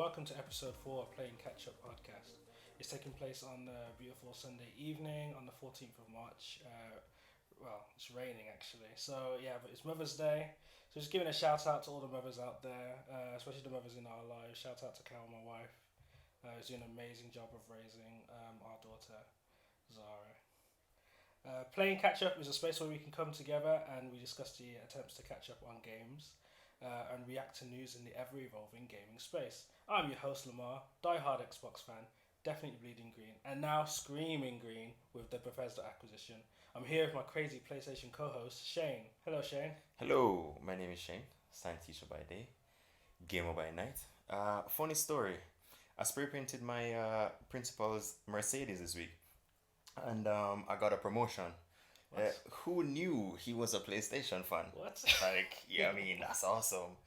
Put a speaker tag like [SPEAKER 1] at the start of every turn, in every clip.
[SPEAKER 1] welcome to episode 4 of Playing Catch Up podcast. It's taking place on the beautiful Sunday evening on the 14th of March. It's raining actually. So, yeah, but it's Mother's Day. So, just giving a shout out to all the mothers out there, especially the mothers in our lives. Shout out to Carol, my wife, who's doing an amazing job of raising our daughter, Zara. Playing Catch Up is a space where we can come together and we discuss the attempts to catch up on games and react to news in the ever evolving gaming space. I'm your host, Lamar, die-hard Xbox fan, definitely bleeding green, and now screaming green with the Bethesda acquisition. I'm here with my crazy PlayStation co host, Shane. Hello, Shane.
[SPEAKER 2] Hello, my name is Shane, science teacher by day, gamer by night. Funny story. I spray painted my principal's Mercedes this week, and I got a promotion. Who knew he was a PlayStation fan?
[SPEAKER 1] What?
[SPEAKER 2] I mean, that's awesome.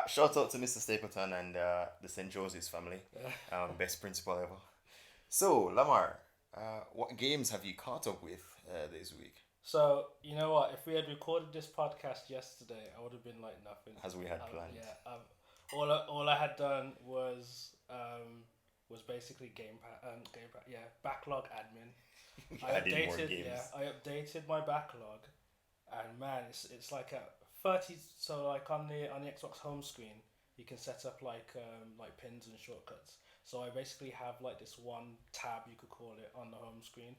[SPEAKER 2] Shout out to Mr. Stapleton and the St. Joseph's family. Best principal ever. So, Lamar, what games have you caught up with this week?
[SPEAKER 1] So, you know what? If we had recorded this podcast yesterday, I would have been like nothing.
[SPEAKER 2] As we had planned.
[SPEAKER 1] Yeah. All I had done was basically backlog admin. I
[SPEAKER 2] Adding more
[SPEAKER 1] updated
[SPEAKER 2] games.
[SPEAKER 1] I updated my backlog, and man, it's like a 30. So like on the Xbox home screen, you can set up like pins and shortcuts. So I basically have like this one tab, you could call it, on the home screen,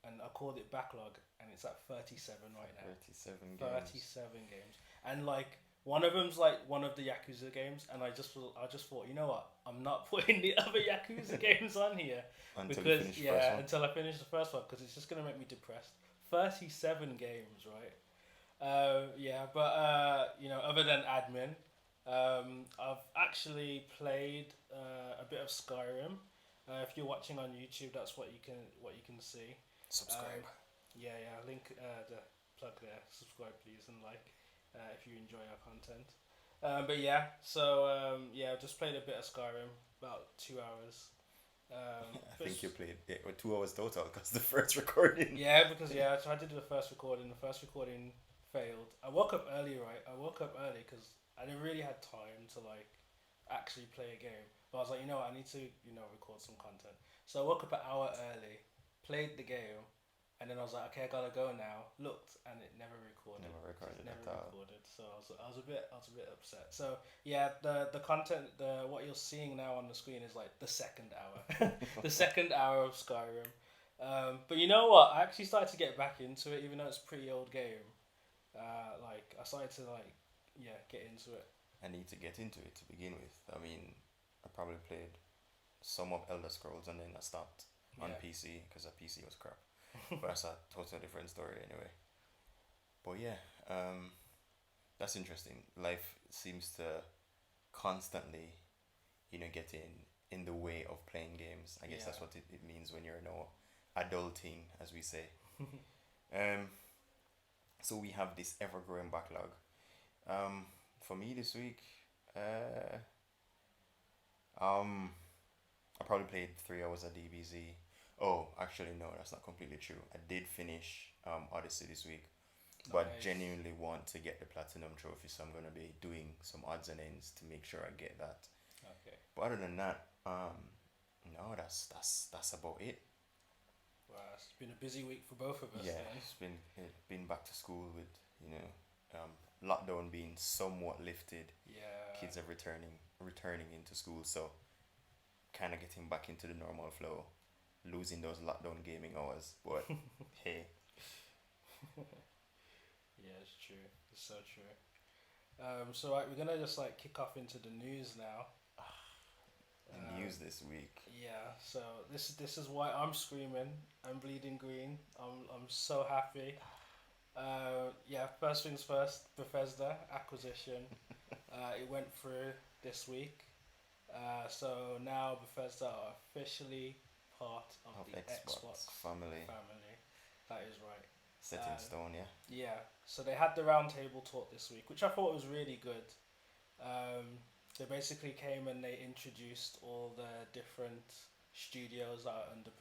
[SPEAKER 1] and I called it backlog, and it's at 37 right now.
[SPEAKER 2] 37 games.
[SPEAKER 1] 37 games, and like one of them's like one of the Yakuza games, and I just thought, you know what, I'm not putting the other Yakuza games on here until I finish the first one, because it's just gonna make me depressed. 37 games, right? Other than admin, I've actually played a bit of Skyrim. If you're watching on YouTube, that's what you can see.
[SPEAKER 2] Subscribe.
[SPEAKER 1] Link the plug there. Subscribe, please, and like if you enjoy our content. I just played a bit of Skyrim, about 2 hours.
[SPEAKER 2] I think you played 2 hours total because the first recording.
[SPEAKER 1] So I did the first recording. The first recording failed. I woke up early, right? I woke up early because I didn't really had time to like actually play a game. But I was like, you know what, I need to record some content. So I woke up an hour early, played the game, and then I was like, okay, I gotta go now. Looked, and it never recorded. So I was a bit upset. So yeah, the content, what you're seeing now on the screen is like the second hour, the second hour of Skyrim. But you know what? I actually started to get back into it, even though it's a pretty old game. I started to get into it.
[SPEAKER 2] I need to get into it to begin with. I mean, I probably played some of Elder Scrolls and then I stopped on PC because the PC was crap. But that's a totally different story anyway. But that's interesting. Life seems to constantly, get in the way of playing games. I guess that's what it means when you're adulting, as we say. So we have this ever-growing backlog. For me this week, I probably played 3 hours of DBZ. Oh, actually no, that's not completely true. I did finish Odyssey this week, but
[SPEAKER 1] Nice.
[SPEAKER 2] genuinely want to get the platinum trophy, so I'm gonna be doing some odds and ends to make sure I get that.
[SPEAKER 1] Okay.
[SPEAKER 2] But other than that, no, that's about it.
[SPEAKER 1] Wow, it's been a busy week for both of us.
[SPEAKER 2] Yeah,
[SPEAKER 1] Then.
[SPEAKER 2] it's been back to school with lockdown being somewhat lifted.
[SPEAKER 1] Yeah.
[SPEAKER 2] Kids are returning into school, so kind of getting back into the normal flow, losing those lockdown gaming hours. But hey,
[SPEAKER 1] Yeah, it's true. It's so true. So we're gonna just kick off into the news now.
[SPEAKER 2] the news this week.
[SPEAKER 1] Yeah. So this is why I'm screaming. I'm bleeding green. I'm so happy. First things first. Bethesda acquisition. It went through this week. So now Bethesda are officially part of the Xbox
[SPEAKER 2] family.
[SPEAKER 1] That is right.
[SPEAKER 2] Set in stone, yeah.
[SPEAKER 1] Yeah. So they had the roundtable talk this week, which I thought was really good. They basically came and they introduced all the different studios that are under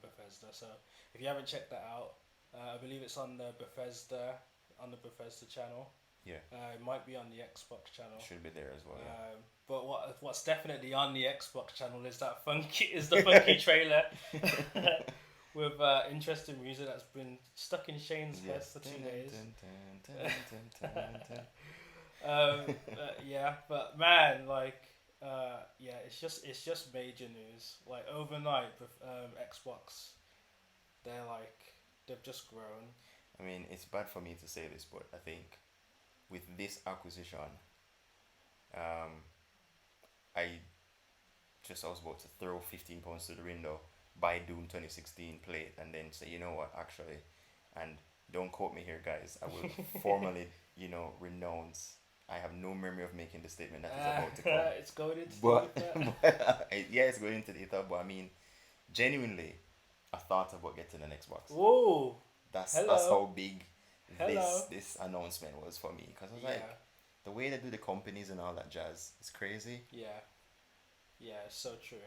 [SPEAKER 1] Bethesda. So if you haven't checked that out, I believe it's on the Bethesda channel.
[SPEAKER 2] Yeah,
[SPEAKER 1] It might be on the Xbox channel.
[SPEAKER 2] should be there as well. Yeah.
[SPEAKER 1] But what's definitely on the Xbox channel is the funky trailer with interesting music that's been stuck in Shane's
[SPEAKER 2] Yeah.
[SPEAKER 1] head for 2 days.
[SPEAKER 2] Dun, dun, dun.
[SPEAKER 1] Yeah, but man, like, yeah, it's just major news. Like overnight, with Xbox, they're like they've just grown.
[SPEAKER 2] I mean, it's bad for me to say this, but I think with this acquisition, um, I I was about to throw £15 to the window, buy Doom 2016, play it, and then say, you know what, actually, and don't quote me here, guys. I will formally, renounce. I have no memory of making the statement that is about to come.
[SPEAKER 1] It's going into
[SPEAKER 2] But,
[SPEAKER 1] the ether.
[SPEAKER 2] yeah, it's going into the ether. But I mean, genuinely, I thought about getting an Xbox.
[SPEAKER 1] Whoa,
[SPEAKER 2] That's
[SPEAKER 1] hello,
[SPEAKER 2] how big
[SPEAKER 1] hello.
[SPEAKER 2] this announcement was for me. Because I was
[SPEAKER 1] Yeah,
[SPEAKER 2] like, the way they do the companies and all that jazz is crazy.
[SPEAKER 1] yeah, yeah. It's so true.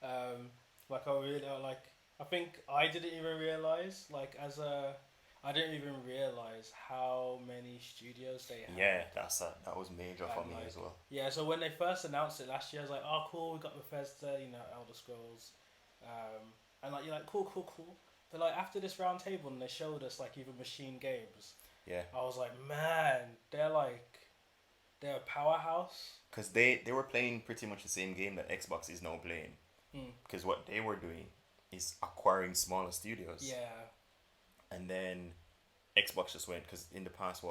[SPEAKER 1] Um, like I really like. I think I didn't even realize I didn't even realize how many studios they had.
[SPEAKER 2] Yeah, that was major for
[SPEAKER 1] And
[SPEAKER 2] me
[SPEAKER 1] like,
[SPEAKER 2] as well.
[SPEAKER 1] yeah, so when they first announced it last year, I was like, oh, cool, we got Bethesda, Elder Scrolls. And like, you're like, cool, cool, cool. But like, after this round table, and they showed us like even machine games,
[SPEAKER 2] Yeah,
[SPEAKER 1] I was like, man, they're a powerhouse.
[SPEAKER 2] because they were playing pretty much the same game that Xbox is now playing.
[SPEAKER 1] Mm.
[SPEAKER 2] Because what they were doing is acquiring smaller studios,
[SPEAKER 1] Yeah,
[SPEAKER 2] and then Xbox just went because in the past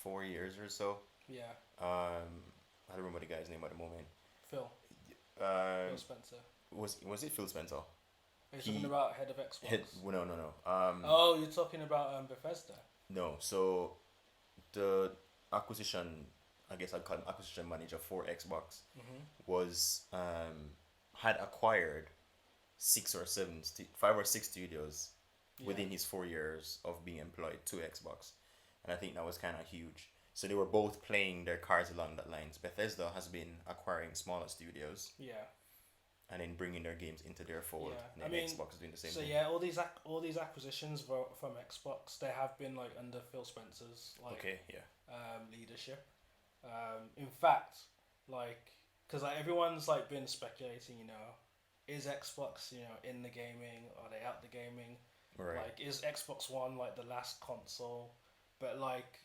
[SPEAKER 2] 4 years or so,
[SPEAKER 1] yeah.
[SPEAKER 2] I don't remember the guy's name at the moment.
[SPEAKER 1] Phil,
[SPEAKER 2] Um,
[SPEAKER 1] Phil Spencer.
[SPEAKER 2] was it Phil Spencer?
[SPEAKER 1] Are you
[SPEAKER 2] He
[SPEAKER 1] talking about head of Xbox?
[SPEAKER 2] no, no, no.
[SPEAKER 1] Oh, you're talking about Bethesda.
[SPEAKER 2] No. So the acquisition, I guess I'd call him acquisition manager for Xbox,
[SPEAKER 1] Mm-hmm.
[SPEAKER 2] was had acquired 5 or 6 studios
[SPEAKER 1] Yeah,
[SPEAKER 2] within his 4 years of being employed to Xbox, and I think that was kind of huge. So they were both playing their cards along that lines. Bethesda has been acquiring smaller studios
[SPEAKER 1] yeah.
[SPEAKER 2] and then bringing their games into their fold,
[SPEAKER 1] Yeah,
[SPEAKER 2] and then Xbox is doing the same
[SPEAKER 1] so
[SPEAKER 2] thing.
[SPEAKER 1] yeah, all these acquisitions from Xbox, they have been like under Phil Spencer's
[SPEAKER 2] Okay, yeah,
[SPEAKER 1] leadership. In fact, like, because like everyone's like been speculating, is Xbox in the gaming? Are they out the gaming?
[SPEAKER 2] right.
[SPEAKER 1] Like, is Xbox One like the last console? But like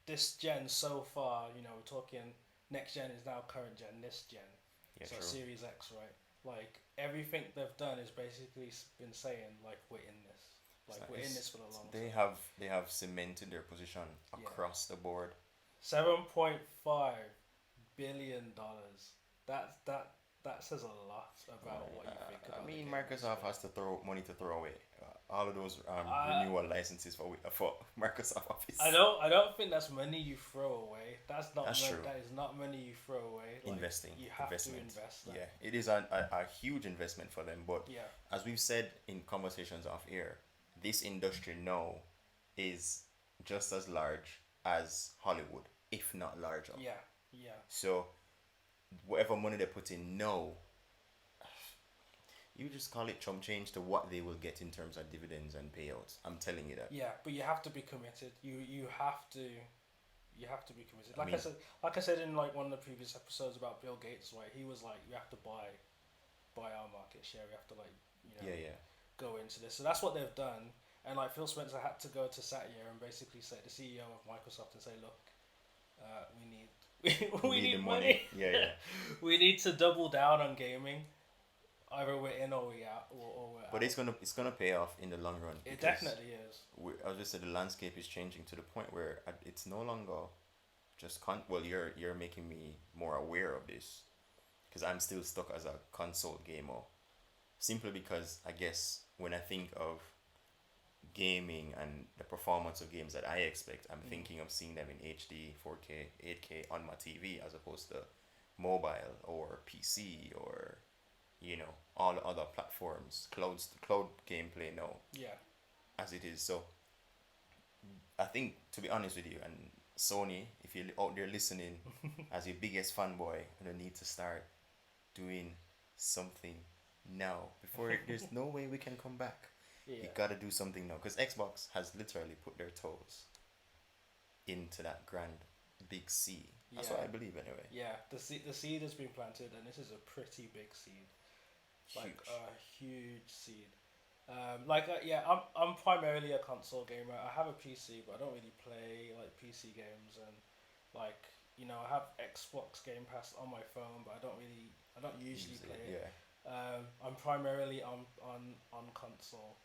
[SPEAKER 1] this gen so far, we're talking next gen is now current gen, this gen,
[SPEAKER 2] Yeah,
[SPEAKER 1] so
[SPEAKER 2] true.
[SPEAKER 1] Series X, right? Like everything they've done is basically been saying like we're in this, like
[SPEAKER 2] So
[SPEAKER 1] we're in
[SPEAKER 2] it's-
[SPEAKER 1] this for the long
[SPEAKER 2] they
[SPEAKER 1] term.
[SPEAKER 2] have cemented their position
[SPEAKER 1] Yeah.
[SPEAKER 2] across the board.
[SPEAKER 1] $7.5 billion. That says a lot about what you think
[SPEAKER 2] I
[SPEAKER 1] about.
[SPEAKER 2] mean,
[SPEAKER 1] the
[SPEAKER 2] Microsoft
[SPEAKER 1] gaming
[SPEAKER 2] has to throw money to throw away. All of those
[SPEAKER 1] Uh,
[SPEAKER 2] renewal licenses for Microsoft Office.
[SPEAKER 1] I don't think that's money you throw away.
[SPEAKER 2] That's true.
[SPEAKER 1] That is not money you throw away. Like,
[SPEAKER 2] Investing,
[SPEAKER 1] You have
[SPEAKER 2] investment.
[SPEAKER 1] to invest that.
[SPEAKER 2] Yeah, it is a huge investment for them. But
[SPEAKER 1] Yeah.
[SPEAKER 2] as we've said in conversations off air, this industry now is just as large as Hollywood, if not larger.
[SPEAKER 1] Yeah. Yeah.
[SPEAKER 2] So whatever money they put in now, you just call it chump change to what they will get in terms of dividends and payouts. I'm telling you that.
[SPEAKER 1] Yeah, but you have to be committed. You have to be committed.
[SPEAKER 2] I mean-
[SPEAKER 1] Like I said in like one of the previous episodes about Bill Gates, right? He was like, you have to buy our market share. We have to
[SPEAKER 2] Yeah.
[SPEAKER 1] go into this. So that's what they've done. And like Phil Spencer had to go to Satya and basically say the CEO of Microsoft and say, look, we need we need
[SPEAKER 2] the
[SPEAKER 1] money.
[SPEAKER 2] Yeah.
[SPEAKER 1] We need to double down on gaming. Either we're in or we out, or we're
[SPEAKER 2] But
[SPEAKER 1] out.
[SPEAKER 2] it's gonna pay off in the long run.
[SPEAKER 1] It
[SPEAKER 2] because
[SPEAKER 1] definitely is.
[SPEAKER 2] I was just said the landscape is changing to the point where it's no longer just well, you're making me more aware of this because I'm still stuck as a console gamer, simply because I guess when I think of gaming and the performance of games that I expect, I'm thinking of seeing them in HD, 4K, 8K on my TV as opposed to mobile or PC or all other platforms, cloud gameplay now
[SPEAKER 1] Yeah.
[SPEAKER 2] as it is. So I think, to be honest with you, and Sony, if you're out there listening, as your biggest fanboy, you need to start doing something now before there's no way we can come back.
[SPEAKER 1] Yeah.
[SPEAKER 2] You gotta do something now because Xbox has literally put their toes into that grand big seed. That's what I
[SPEAKER 1] Yeah,
[SPEAKER 2] believe anyway.
[SPEAKER 1] yeah. The seed has been planted, and this is a pretty big seed, like
[SPEAKER 2] Huge.
[SPEAKER 1] a huge seed. Like yeah, I'm primarily a console gamer. I have a PC, but I don't really play like PC games, and like I have Xbox Game Pass on my phone, but I don't usually
[SPEAKER 2] Use
[SPEAKER 1] play
[SPEAKER 2] it.
[SPEAKER 1] it.
[SPEAKER 2] Yeah.
[SPEAKER 1] I'm primarily on console,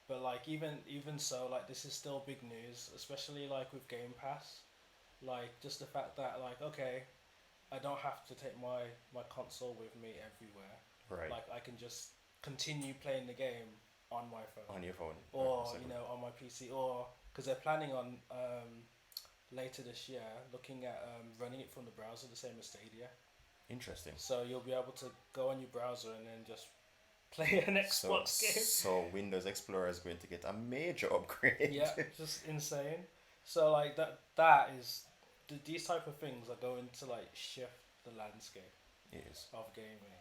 [SPEAKER 1] but like even so, like this is still big news, especially like with Game Pass. Like just the fact that like okay, I don't have to take my console with me everywhere.
[SPEAKER 2] Right.
[SPEAKER 1] Like I can just continue playing the game on my phone
[SPEAKER 2] On your phone.
[SPEAKER 1] or
[SPEAKER 2] Exactly.
[SPEAKER 1] on my PC or because they're planning on later this year looking at running it from the browser the same as Stadia.
[SPEAKER 2] Interesting.
[SPEAKER 1] So you'll be able to go on your browser and then just play an
[SPEAKER 2] So
[SPEAKER 1] Xbox game.
[SPEAKER 2] so Windows Explorer is going to get a major upgrade.
[SPEAKER 1] Yeah, just insane. So like that is these type of things are going to like shift the landscape
[SPEAKER 2] Yes.
[SPEAKER 1] of gaming.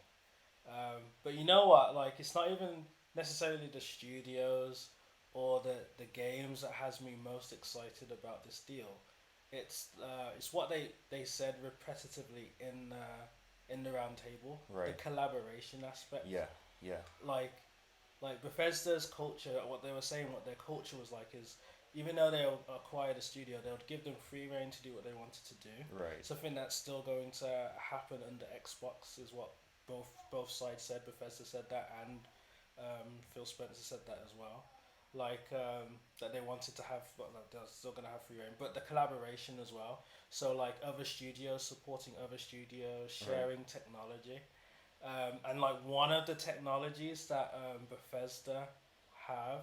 [SPEAKER 1] But you know what? Like, it's not even necessarily the studios or the games that has me most excited about this deal. It's what they said repetitively in the round table. The
[SPEAKER 2] Right.
[SPEAKER 1] collaboration aspect.
[SPEAKER 2] Yeah. Yeah.
[SPEAKER 1] Like Bethesda's culture. What they were saying, what their culture was like is. Even though they acquired a studio, they would give them free reign to do what they wanted to do.
[SPEAKER 2] Right.
[SPEAKER 1] Something that's still going to happen under Xbox is what both sides said. Bethesda said that, and Phil Spencer said that as well. Like that they wanted to have, well, they're still gonna have free reign, but the collaboration as well. So like other studios supporting other studios,
[SPEAKER 2] Right.
[SPEAKER 1] sharing technology, and like one of the technologies that Bethesda have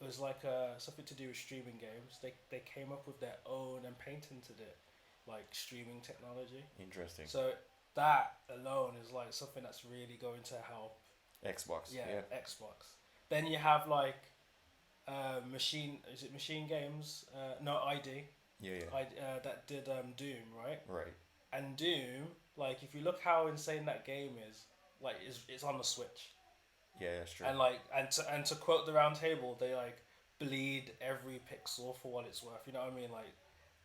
[SPEAKER 1] was like something to do with streaming games. They came up with their own and patented it, like streaming technology.
[SPEAKER 2] Interesting.
[SPEAKER 1] So that alone is like something that's really going to help.
[SPEAKER 2] Xbox.
[SPEAKER 1] Yeah,
[SPEAKER 2] Yeah.
[SPEAKER 1] Xbox. Then you have like machine. Is it Machine Games? No, ID.
[SPEAKER 2] Yeah. Yeah.
[SPEAKER 1] That did Doom, right?
[SPEAKER 2] Right.
[SPEAKER 1] And Doom, like if you look how insane that game is, like it's on the Switch.
[SPEAKER 2] Yeah. That's true.
[SPEAKER 1] And like and to quote the round table, they like bleed every pixel for what it's worth. You know what I mean? Like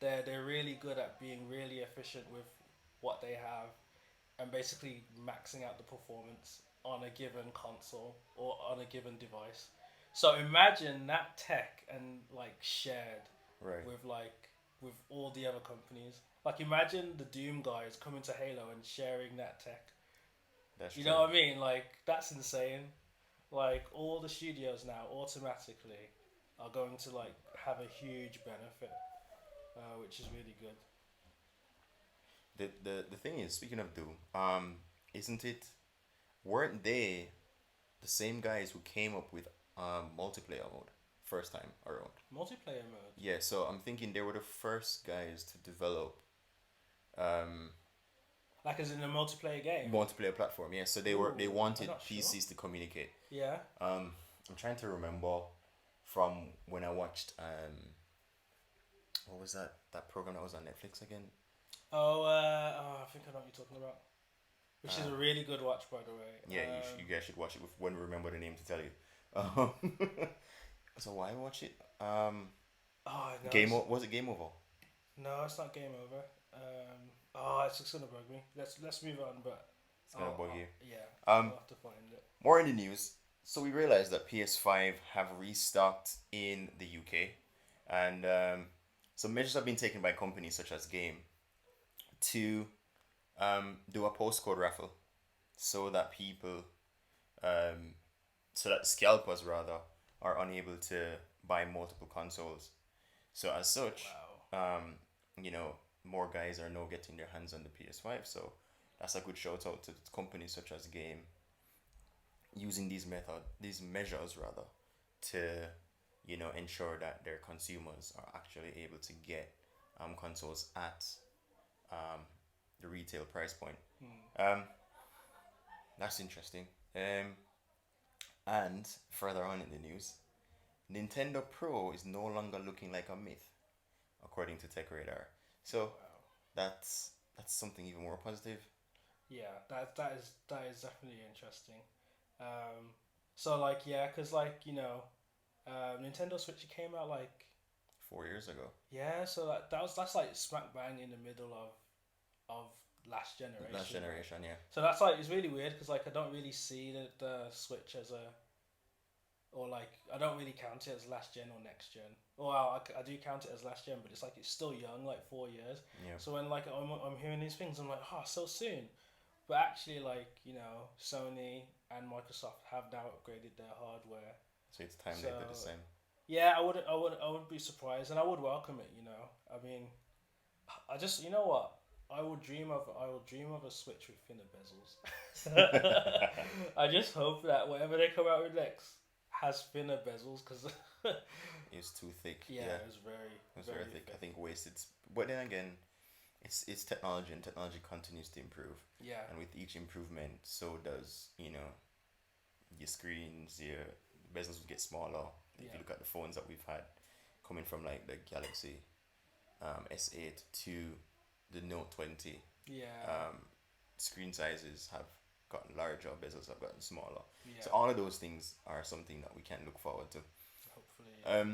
[SPEAKER 1] they're really good at being really efficient with what they have and basically maxing out the performance on a given console or on a given device. So imagine that tech and like shared
[SPEAKER 2] Right.
[SPEAKER 1] with all the other companies. Like imagine the Doom guys coming to Halo and sharing that tech.
[SPEAKER 2] That's
[SPEAKER 1] You
[SPEAKER 2] true.
[SPEAKER 1] know what I mean? Like that's insane. Like all the studios now automatically are going to like have a huge benefit, which is really good.
[SPEAKER 2] The thing is, speaking of Doom, isn't it? Weren't they the same guys who came up with multiplayer mode first time around?
[SPEAKER 1] Multiplayer mode.
[SPEAKER 2] Yeah. So I'm thinking they were the first guys to develop um
[SPEAKER 1] Like as in a multiplayer game.
[SPEAKER 2] multiplayer platform. Yeah. So they
[SPEAKER 1] Ooh, I'm
[SPEAKER 2] wanted
[SPEAKER 1] not sure.
[SPEAKER 2] PCs to communicate.
[SPEAKER 1] Yeah.
[SPEAKER 2] I'm trying to remember from when I watched what was that program that was on Netflix again?
[SPEAKER 1] I think I know what you're talking about. Which is
[SPEAKER 2] Uh,
[SPEAKER 1] a really good watch, by the way.
[SPEAKER 2] yeah, you guys should watch it when we remember the name to tell you. Um, so why watch it?
[SPEAKER 1] Oh no,
[SPEAKER 2] Was it Game Over?
[SPEAKER 1] no, it's not game over. Oh, it's just gonna bug me. Let's move on, but
[SPEAKER 2] It's gonna bug you.
[SPEAKER 1] yeah,
[SPEAKER 2] Um,
[SPEAKER 1] I'll have to find it.
[SPEAKER 2] More in the news. So we realized that PS5 have restocked in the UK, and some measures have been taken by companies such as Game to do a postcode raffle, so that people, so that scalpers rather, are unable to buy multiple consoles. So as such,
[SPEAKER 1] Wow.
[SPEAKER 2] more guys are now getting their hands on the PS5. So that's a good shout out to companies such as Game using these measures rather, to ensure that their consumers are actually able to get consoles at um, the retail price point.
[SPEAKER 1] Hmm.
[SPEAKER 2] That's interesting. And further on in the news, Nintendo Pro is no longer looking like a myth, according to Tech Radar. So
[SPEAKER 1] Wow.
[SPEAKER 2] that's something even more positive.
[SPEAKER 1] Yeah, that is definitely interesting. So like yeah, cause like Nintendo Switch came out like
[SPEAKER 2] 4 years ago.
[SPEAKER 1] Yeah, so that's like smack bang in the middle of last
[SPEAKER 2] Last
[SPEAKER 1] generation, right?
[SPEAKER 2] generation, yeah.
[SPEAKER 1] So that's like it's really weird because like I don't really see the Switch as a or like I don't really count it as last gen or next gen. Well, I do count it as last gen, but it's like it's still young, like 4 years.
[SPEAKER 2] Yeah.
[SPEAKER 1] So when like I'm hearing these things, I'm like, oh, so soon. But actually, like Sony and Microsoft have now upgraded their hardware.
[SPEAKER 2] So it's time
[SPEAKER 1] So
[SPEAKER 2] they did the same.
[SPEAKER 1] yeah, I would be surprised, and I would welcome it. I mean, I just what I will dream of a Switch with thinner bezels. I just hope that whatever they come out with next has thinner bezels because
[SPEAKER 2] It's too thick.
[SPEAKER 1] yeah,
[SPEAKER 2] Yeah.
[SPEAKER 1] it was
[SPEAKER 2] It was
[SPEAKER 1] very
[SPEAKER 2] very thick.
[SPEAKER 1] thick.
[SPEAKER 2] I think wasted. But then again, it's technology, and technology continues to improve.
[SPEAKER 1] Yeah,
[SPEAKER 2] And with each improvement, so does your screens, your bezels will get smaller. If
[SPEAKER 1] yeah,
[SPEAKER 2] you look at the phones that we've had, coming from like the Galaxy S8 to the Note 20,
[SPEAKER 1] yeah,
[SPEAKER 2] screen sizes have gotten larger, bezels have gotten smaller.
[SPEAKER 1] yeah.
[SPEAKER 2] So all of those things are something that we can look forward to.
[SPEAKER 1] Hopefully, yeah.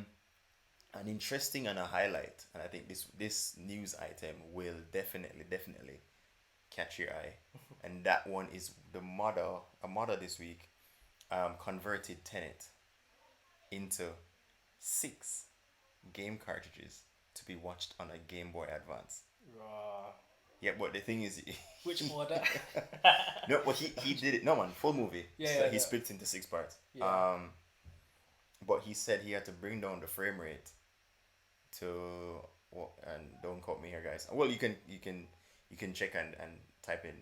[SPEAKER 2] An interesting and a highlight, and I think this news item will definitely catch your eye, and that one is a modder this week converted Tenet into 6 game cartridges to be watched on a Game Boy Advance.
[SPEAKER 1] Raw.
[SPEAKER 2] Yeah, but the thing is,
[SPEAKER 1] Which order?
[SPEAKER 2] no, but he did it. No man, full movie.
[SPEAKER 1] Yeah,
[SPEAKER 2] So
[SPEAKER 1] yeah,
[SPEAKER 2] he
[SPEAKER 1] yeah.
[SPEAKER 2] split into 6 parts.
[SPEAKER 1] Yeah.
[SPEAKER 2] But he said he had to bring down the frame rate to what? And don't quote me here, guys. Well, you can check and type in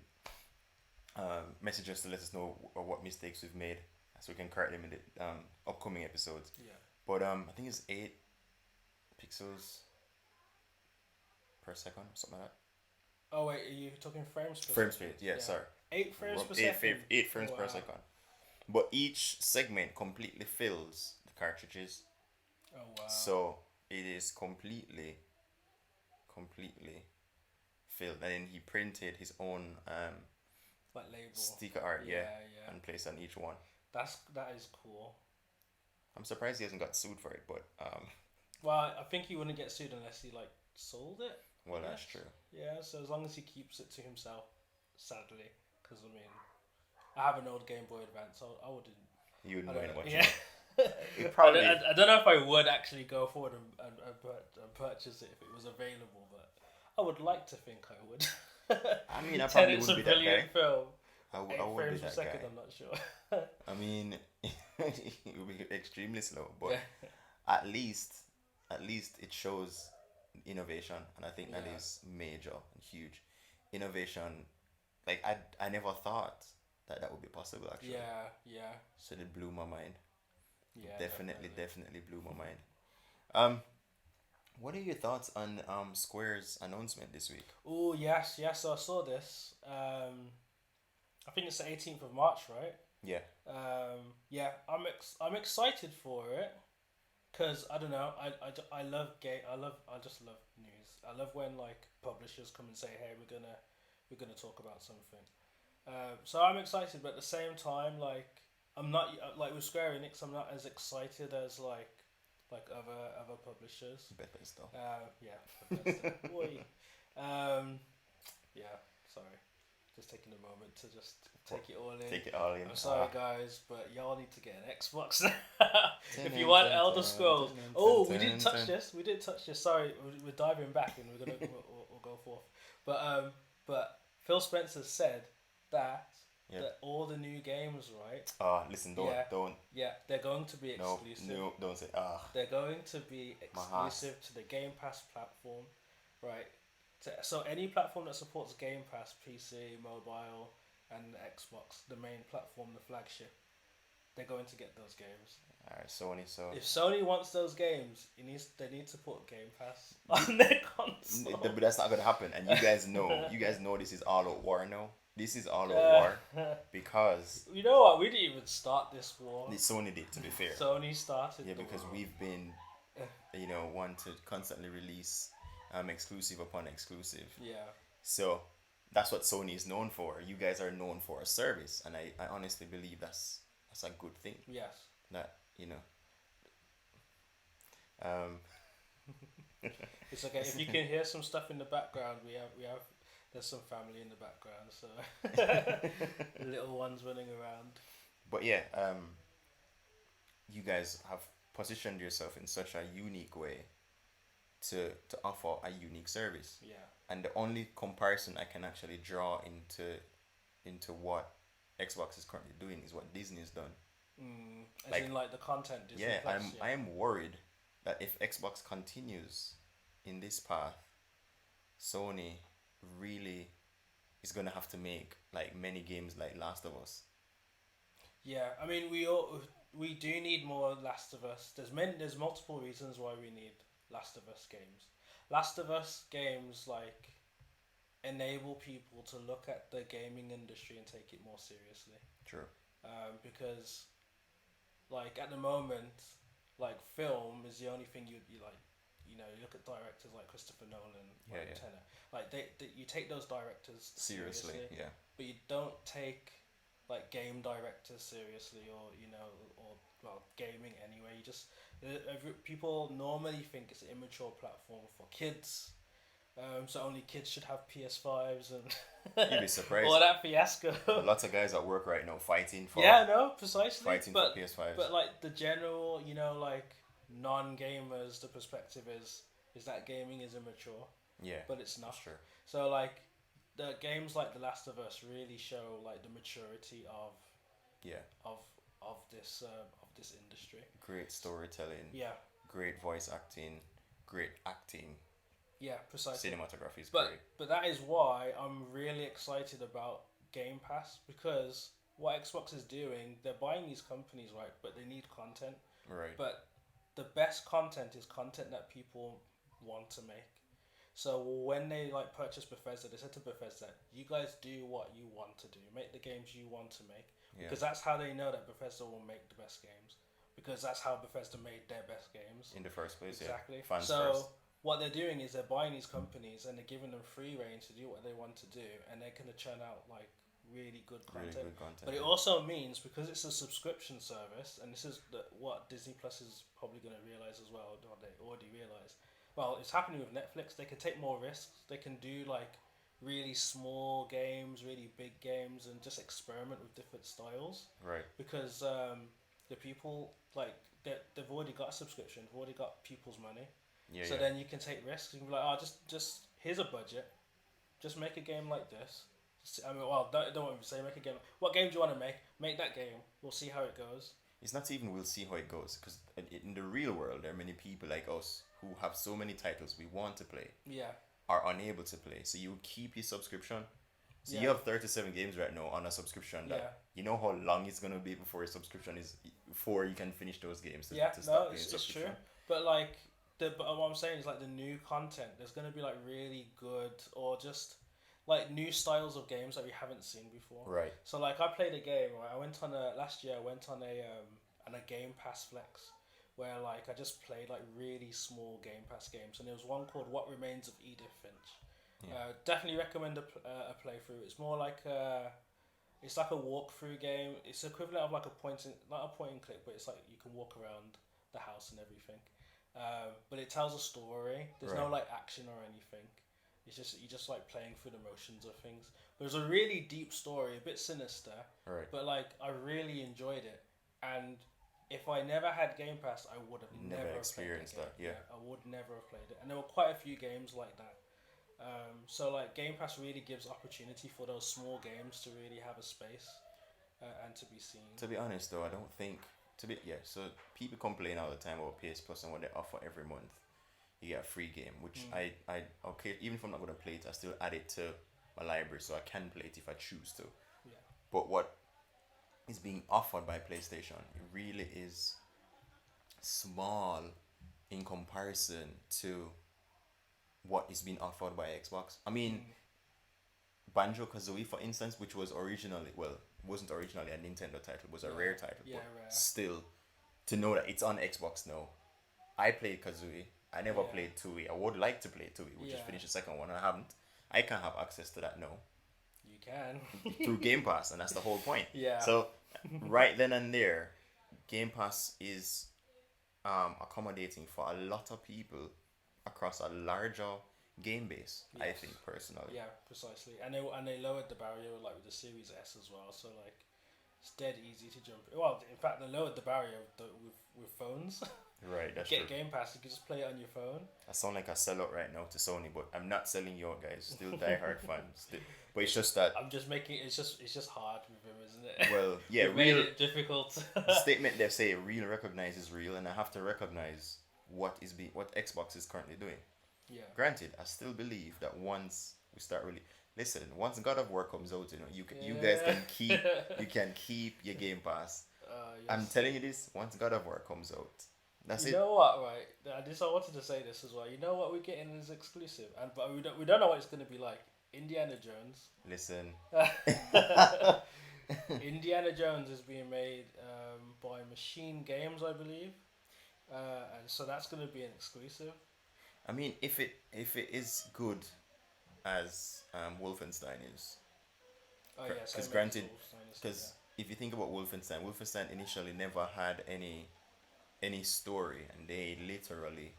[SPEAKER 2] messages to let us know what mistakes we've made, so we can correct them in the upcoming episodes.
[SPEAKER 1] Yeah.
[SPEAKER 2] But I think it's 8 pixels per second, something like that.
[SPEAKER 1] Oh wait, are you talking frames per
[SPEAKER 2] Frame
[SPEAKER 1] second?
[SPEAKER 2] speed, yeah, sorry.
[SPEAKER 1] 8 frames per
[SPEAKER 2] Eight,
[SPEAKER 1] second.
[SPEAKER 2] eight frames
[SPEAKER 1] Oh,
[SPEAKER 2] per
[SPEAKER 1] wow.
[SPEAKER 2] second. But each segment completely fills the cartridges,
[SPEAKER 1] Oh wow.
[SPEAKER 2] so it is completely filled. And then he printed his own
[SPEAKER 1] Like label.
[SPEAKER 2] sticker art,
[SPEAKER 1] Yeah,
[SPEAKER 2] yeah,
[SPEAKER 1] yeah.
[SPEAKER 2] and placed on each one.
[SPEAKER 1] That is cool.
[SPEAKER 2] I'm surprised he hasn't got sued for it, but
[SPEAKER 1] Well, I think he wouldn't get sued unless he like sold it.
[SPEAKER 2] well,
[SPEAKER 1] I
[SPEAKER 2] that's
[SPEAKER 1] guess.
[SPEAKER 2] true.
[SPEAKER 1] Yeah, so as long as he keeps it to himself, sadly, because I mean, I have an old Game Boy Advance, so I wouldn't.
[SPEAKER 2] You wouldn't
[SPEAKER 1] I don't
[SPEAKER 2] mind
[SPEAKER 1] know.
[SPEAKER 2] watching
[SPEAKER 1] Yeah.
[SPEAKER 2] it. It probably.
[SPEAKER 1] I don't know if I would actually go forward and purchase it if it was available, but I would like to think I would.
[SPEAKER 2] I mean, I probably
[SPEAKER 1] Tenet's
[SPEAKER 2] would
[SPEAKER 1] a
[SPEAKER 2] be that
[SPEAKER 1] brilliant
[SPEAKER 2] guy.
[SPEAKER 1] film.
[SPEAKER 2] I
[SPEAKER 1] 8
[SPEAKER 2] would be
[SPEAKER 1] frames per
[SPEAKER 2] that
[SPEAKER 1] second,
[SPEAKER 2] guy.
[SPEAKER 1] I'm not sure.
[SPEAKER 2] I mean, it would be extremely slow, but
[SPEAKER 1] Yeah.
[SPEAKER 2] at least it shows innovation, and I think that
[SPEAKER 1] Yeah.
[SPEAKER 2] is major and huge innovation. Like I never thought that would be possible actually.
[SPEAKER 1] Yeah, yeah,
[SPEAKER 2] So it blew my mind.
[SPEAKER 1] yeah.
[SPEAKER 2] Definitely blew my mind. What are your thoughts on Square's announcement this week?
[SPEAKER 1] Oh yes, yes. So I saw this. I think it's the 18th of March, right?
[SPEAKER 2] Yeah.
[SPEAKER 1] Yeah. I'm excited for it, cause I don't know. I love I just love news. I love when like publishers come and say, hey, we're gonna talk about something. So I'm excited, but at the same time, like I'm not like with Square Enix. I'm not as excited as like other publishers.
[SPEAKER 2] Bethesda.
[SPEAKER 1] Yeah, Bethesda. Oi. Yeah, sorry. Just taking a moment to just take it all in.
[SPEAKER 2] Take it all in.
[SPEAKER 1] I'm sorry, guys, but y'all need to get an Xbox now. If you want Elder Scrolls. Oh, we didn't touch this. We didn't touch this. Sorry, we're diving back and we'll go forth. But Phil Spencer said that
[SPEAKER 2] Yeah.
[SPEAKER 1] that all the new games, right?
[SPEAKER 2] Listen,
[SPEAKER 1] Yeah.
[SPEAKER 2] don't.
[SPEAKER 1] Yeah, they're going to be
[SPEAKER 2] No,
[SPEAKER 1] exclusive.
[SPEAKER 2] no, don't say
[SPEAKER 1] They're going to be
[SPEAKER 2] My heart.
[SPEAKER 1] exclusive to the Game Pass platform, right? So any platform that supports Game Pass, PC, mobile, and Xbox, the main platform, the flagship, they're going to get those games.
[SPEAKER 2] Alright, Sony. So
[SPEAKER 1] If Sony wants those games, they need to put Game Pass on their console.
[SPEAKER 2] but that's not gonna happen, and you guys know this is all out war now. This is all out war because
[SPEAKER 1] You know what? We didn't even start this war.
[SPEAKER 2] Sony did, to be fair.
[SPEAKER 1] Sony started.
[SPEAKER 2] Yeah,
[SPEAKER 1] the
[SPEAKER 2] because
[SPEAKER 1] war.
[SPEAKER 2] we've been, one to constantly release exclusive upon exclusive.
[SPEAKER 1] Yeah.
[SPEAKER 2] So that's what Sony is known for. You guys are known for a service, and I honestly believe that's a good thing.
[SPEAKER 1] Yes.
[SPEAKER 2] That
[SPEAKER 1] It's okay if you can hear some stuff in the background. We have there's some family in the background, so little ones running around.
[SPEAKER 2] But yeah, you guys have positioned yourself in such a unique way to offer a unique service.
[SPEAKER 1] Yeah.
[SPEAKER 2] And the only comparison I can actually draw into what Xbox is currently doing is what Disney's done.
[SPEAKER 1] As
[SPEAKER 2] Like,
[SPEAKER 1] in like the content Disney
[SPEAKER 2] yeah,
[SPEAKER 1] Plus.
[SPEAKER 2] I am worried that if Xbox continues in this path, Sony really is gonna have to make like many games like Last of Us.
[SPEAKER 1] Yeah, I mean we do need more Last of Us. There's multiple reasons why we need Last of Us games. Last of Us games like enable people to look at the gaming industry and take it more seriously.
[SPEAKER 2] True.
[SPEAKER 1] Because like at the moment, like film is the only thing you like. You know, you look at directors like Christopher Nolan,
[SPEAKER 2] Yeah,
[SPEAKER 1] like
[SPEAKER 2] yeah.
[SPEAKER 1] Tenet. Like you take those directors
[SPEAKER 2] Seriously, yeah.
[SPEAKER 1] but you don't take like game directors seriously, or well, gaming anyway. You just people normally think it's an immature platform for kids. So only kids should have PS5s and
[SPEAKER 2] You'd be surprised.
[SPEAKER 1] all that fiasco.
[SPEAKER 2] Lots of guys at work right now fighting for
[SPEAKER 1] Yeah, no, precisely.
[SPEAKER 2] fighting
[SPEAKER 1] but
[SPEAKER 2] for PS5s.
[SPEAKER 1] but like the general, like non-gamers, the perspective is that gaming is immature,
[SPEAKER 2] Yeah,
[SPEAKER 1] but it's not.
[SPEAKER 2] that's true.
[SPEAKER 1] So like the games like The Last of Us really show like the maturity
[SPEAKER 2] Yeah,
[SPEAKER 1] of this industry.
[SPEAKER 2] great storytelling,
[SPEAKER 1] Yeah,
[SPEAKER 2] great voice acting, great acting,
[SPEAKER 1] yeah, precisely.
[SPEAKER 2] cinematography is
[SPEAKER 1] But
[SPEAKER 2] great.
[SPEAKER 1] but that is why I'm really excited about Game Pass, because what Xbox is doing, they're buying these companies, right? But they need content.
[SPEAKER 2] Right.
[SPEAKER 1] But the best content is content that people want to make. So when they like purchased Bethesda, they said to Bethesda, "You guys do what you want to do. Make the games you want to make."
[SPEAKER 2] Yeah.
[SPEAKER 1] Because that's how they know that Bethesda will make the best games. Because that's how Bethesda made their best games.
[SPEAKER 2] In the first place,
[SPEAKER 1] Exactly.
[SPEAKER 2] yeah. Fans
[SPEAKER 1] so
[SPEAKER 2] first.
[SPEAKER 1] what they're doing is they're buying these companies and they're giving them free reign to do what they want to do, and they're gonna churn out like really good content.
[SPEAKER 2] Really good content.
[SPEAKER 1] But it also means, because it's a subscription service, and this is what Disney Plus is probably going to realize as well, or they already realize. Well, it's happening with Netflix. They can take more risks. They can do like really small games, really big games, and just experiment with different styles.
[SPEAKER 2] Right.
[SPEAKER 1] Because the people like they've already got a subscription. They've already got people's money.
[SPEAKER 2] Yeah.
[SPEAKER 1] So
[SPEAKER 2] yeah.
[SPEAKER 1] then you can take risks. You can be like, oh, just here's a budget. Just make a game like this. I mean, well, don't want me to say make a game. What game do you want to make? Make that game. We'll see how it goes.
[SPEAKER 2] It's not even we'll see how it goes, because in the real world there are many people like us who have so many titles we want to play,
[SPEAKER 1] Yeah.
[SPEAKER 2] are unable to play. So you keep your subscription. So
[SPEAKER 1] Yeah.
[SPEAKER 2] you have 37 games right now on a subscription that
[SPEAKER 1] Yeah.
[SPEAKER 2] you know how long it's gonna be before your subscription is, before you can finish those games to,
[SPEAKER 1] Yeah.
[SPEAKER 2] to stop
[SPEAKER 1] No,
[SPEAKER 2] paying
[SPEAKER 1] it's
[SPEAKER 2] subscription.
[SPEAKER 1] true. But like but what I'm saying is like the new content. There's gonna be like really good, or just like new styles of games that we haven't seen before.
[SPEAKER 2] Right.
[SPEAKER 1] So like I played a game. Right? I went on a last year. I went on a Game Pass Flex, where like I just played like really small Game Pass games, and there was one called What Remains of Edith Finch.
[SPEAKER 2] Yeah.
[SPEAKER 1] Definitely recommend a playthrough. It's more like it's like a walkthrough game. It's equivalent of like not a point and click, but it's like you can walk around the house and everything. But it tells a story. There's no
[SPEAKER 2] Right.
[SPEAKER 1] like action or anything. It's just you just like playing through the motions of things. But it's a really deep story, a bit sinister.
[SPEAKER 2] Right.
[SPEAKER 1] But like I really enjoyed it, and if I never had Game Pass, I would have
[SPEAKER 2] Never
[SPEAKER 1] never
[SPEAKER 2] experienced
[SPEAKER 1] played the game.
[SPEAKER 2] that, yeah.
[SPEAKER 1] I would never have played it, and there were quite a few games like that. So like Game Pass really gives opportunity for those small games to really have a space and to be seen.
[SPEAKER 2] To be honest though, I don't think so people complain all the time about PS Plus and what they offer every month. You get a free game, which I okay, even if I'm not gonna play it, I still add it to my library so I can play it if I choose to.
[SPEAKER 1] Yeah.
[SPEAKER 2] But what is being offered by PlayStation, it really is small in comparison to what is being offered by Xbox. I mean, Banjo Kazooie, for instance, which was wasn't originally a Nintendo title, was a rare title,
[SPEAKER 1] Yeah,
[SPEAKER 2] but
[SPEAKER 1] rare.
[SPEAKER 2] still, to know that it's on Xbox now. I played Kazooie. I never played Tui. I would like to play Tui, which is finished the second one. I haven't. I can have access to that now
[SPEAKER 1] You can.
[SPEAKER 2] through Game Pass, and that's the whole point.
[SPEAKER 1] Yeah.
[SPEAKER 2] So, right then and there, Game Pass is accommodating for a lot of people across a larger game base. I
[SPEAKER 1] Yes.
[SPEAKER 2] think personally.
[SPEAKER 1] Yeah, precisely. And they lowered the barrier like with the Series S as well. So like it's dead easy to jump. Well, in fact, they lowered the barrier with phones.
[SPEAKER 2] Right, that's true.
[SPEAKER 1] Get Game Pass. You can just play it on your phone.
[SPEAKER 2] I sound like a sellout right now to Sony, but I'm not selling you out, guys. Still diehard fans. But it's just that.
[SPEAKER 1] I'm just making it's just hard with him, isn't it?
[SPEAKER 2] Well, yeah,
[SPEAKER 1] We've made
[SPEAKER 2] real
[SPEAKER 1] it difficult.
[SPEAKER 2] the statement they say real recognizes real, and I have to recognize what Xbox is currently doing.
[SPEAKER 1] Yeah.
[SPEAKER 2] Granted, I still believe that once we start really listen, once God of War comes out, you
[SPEAKER 1] Yeah.
[SPEAKER 2] guys can keep your Game Pass. I'm
[SPEAKER 1] Yes.
[SPEAKER 2] telling you this. Once God of War comes out, that's
[SPEAKER 1] You
[SPEAKER 2] it.
[SPEAKER 1] know what, right? I wanted to say this as well. You know what we're getting as exclusive, but we don't know what it's going to be like. Indiana Jones.
[SPEAKER 2] Listen,
[SPEAKER 1] Indiana Jones is being made by Machine Games, I believe, and so that's going to be an exclusive.
[SPEAKER 2] I mean, if it is good as Wolfenstein is,
[SPEAKER 1] Oh
[SPEAKER 2] Cra-
[SPEAKER 1] yeah,
[SPEAKER 2] 'cause
[SPEAKER 1] same
[SPEAKER 2] granted,
[SPEAKER 1] as Wolfenstein,
[SPEAKER 2] because if you think about Wolfenstein initially never had any story, and they literally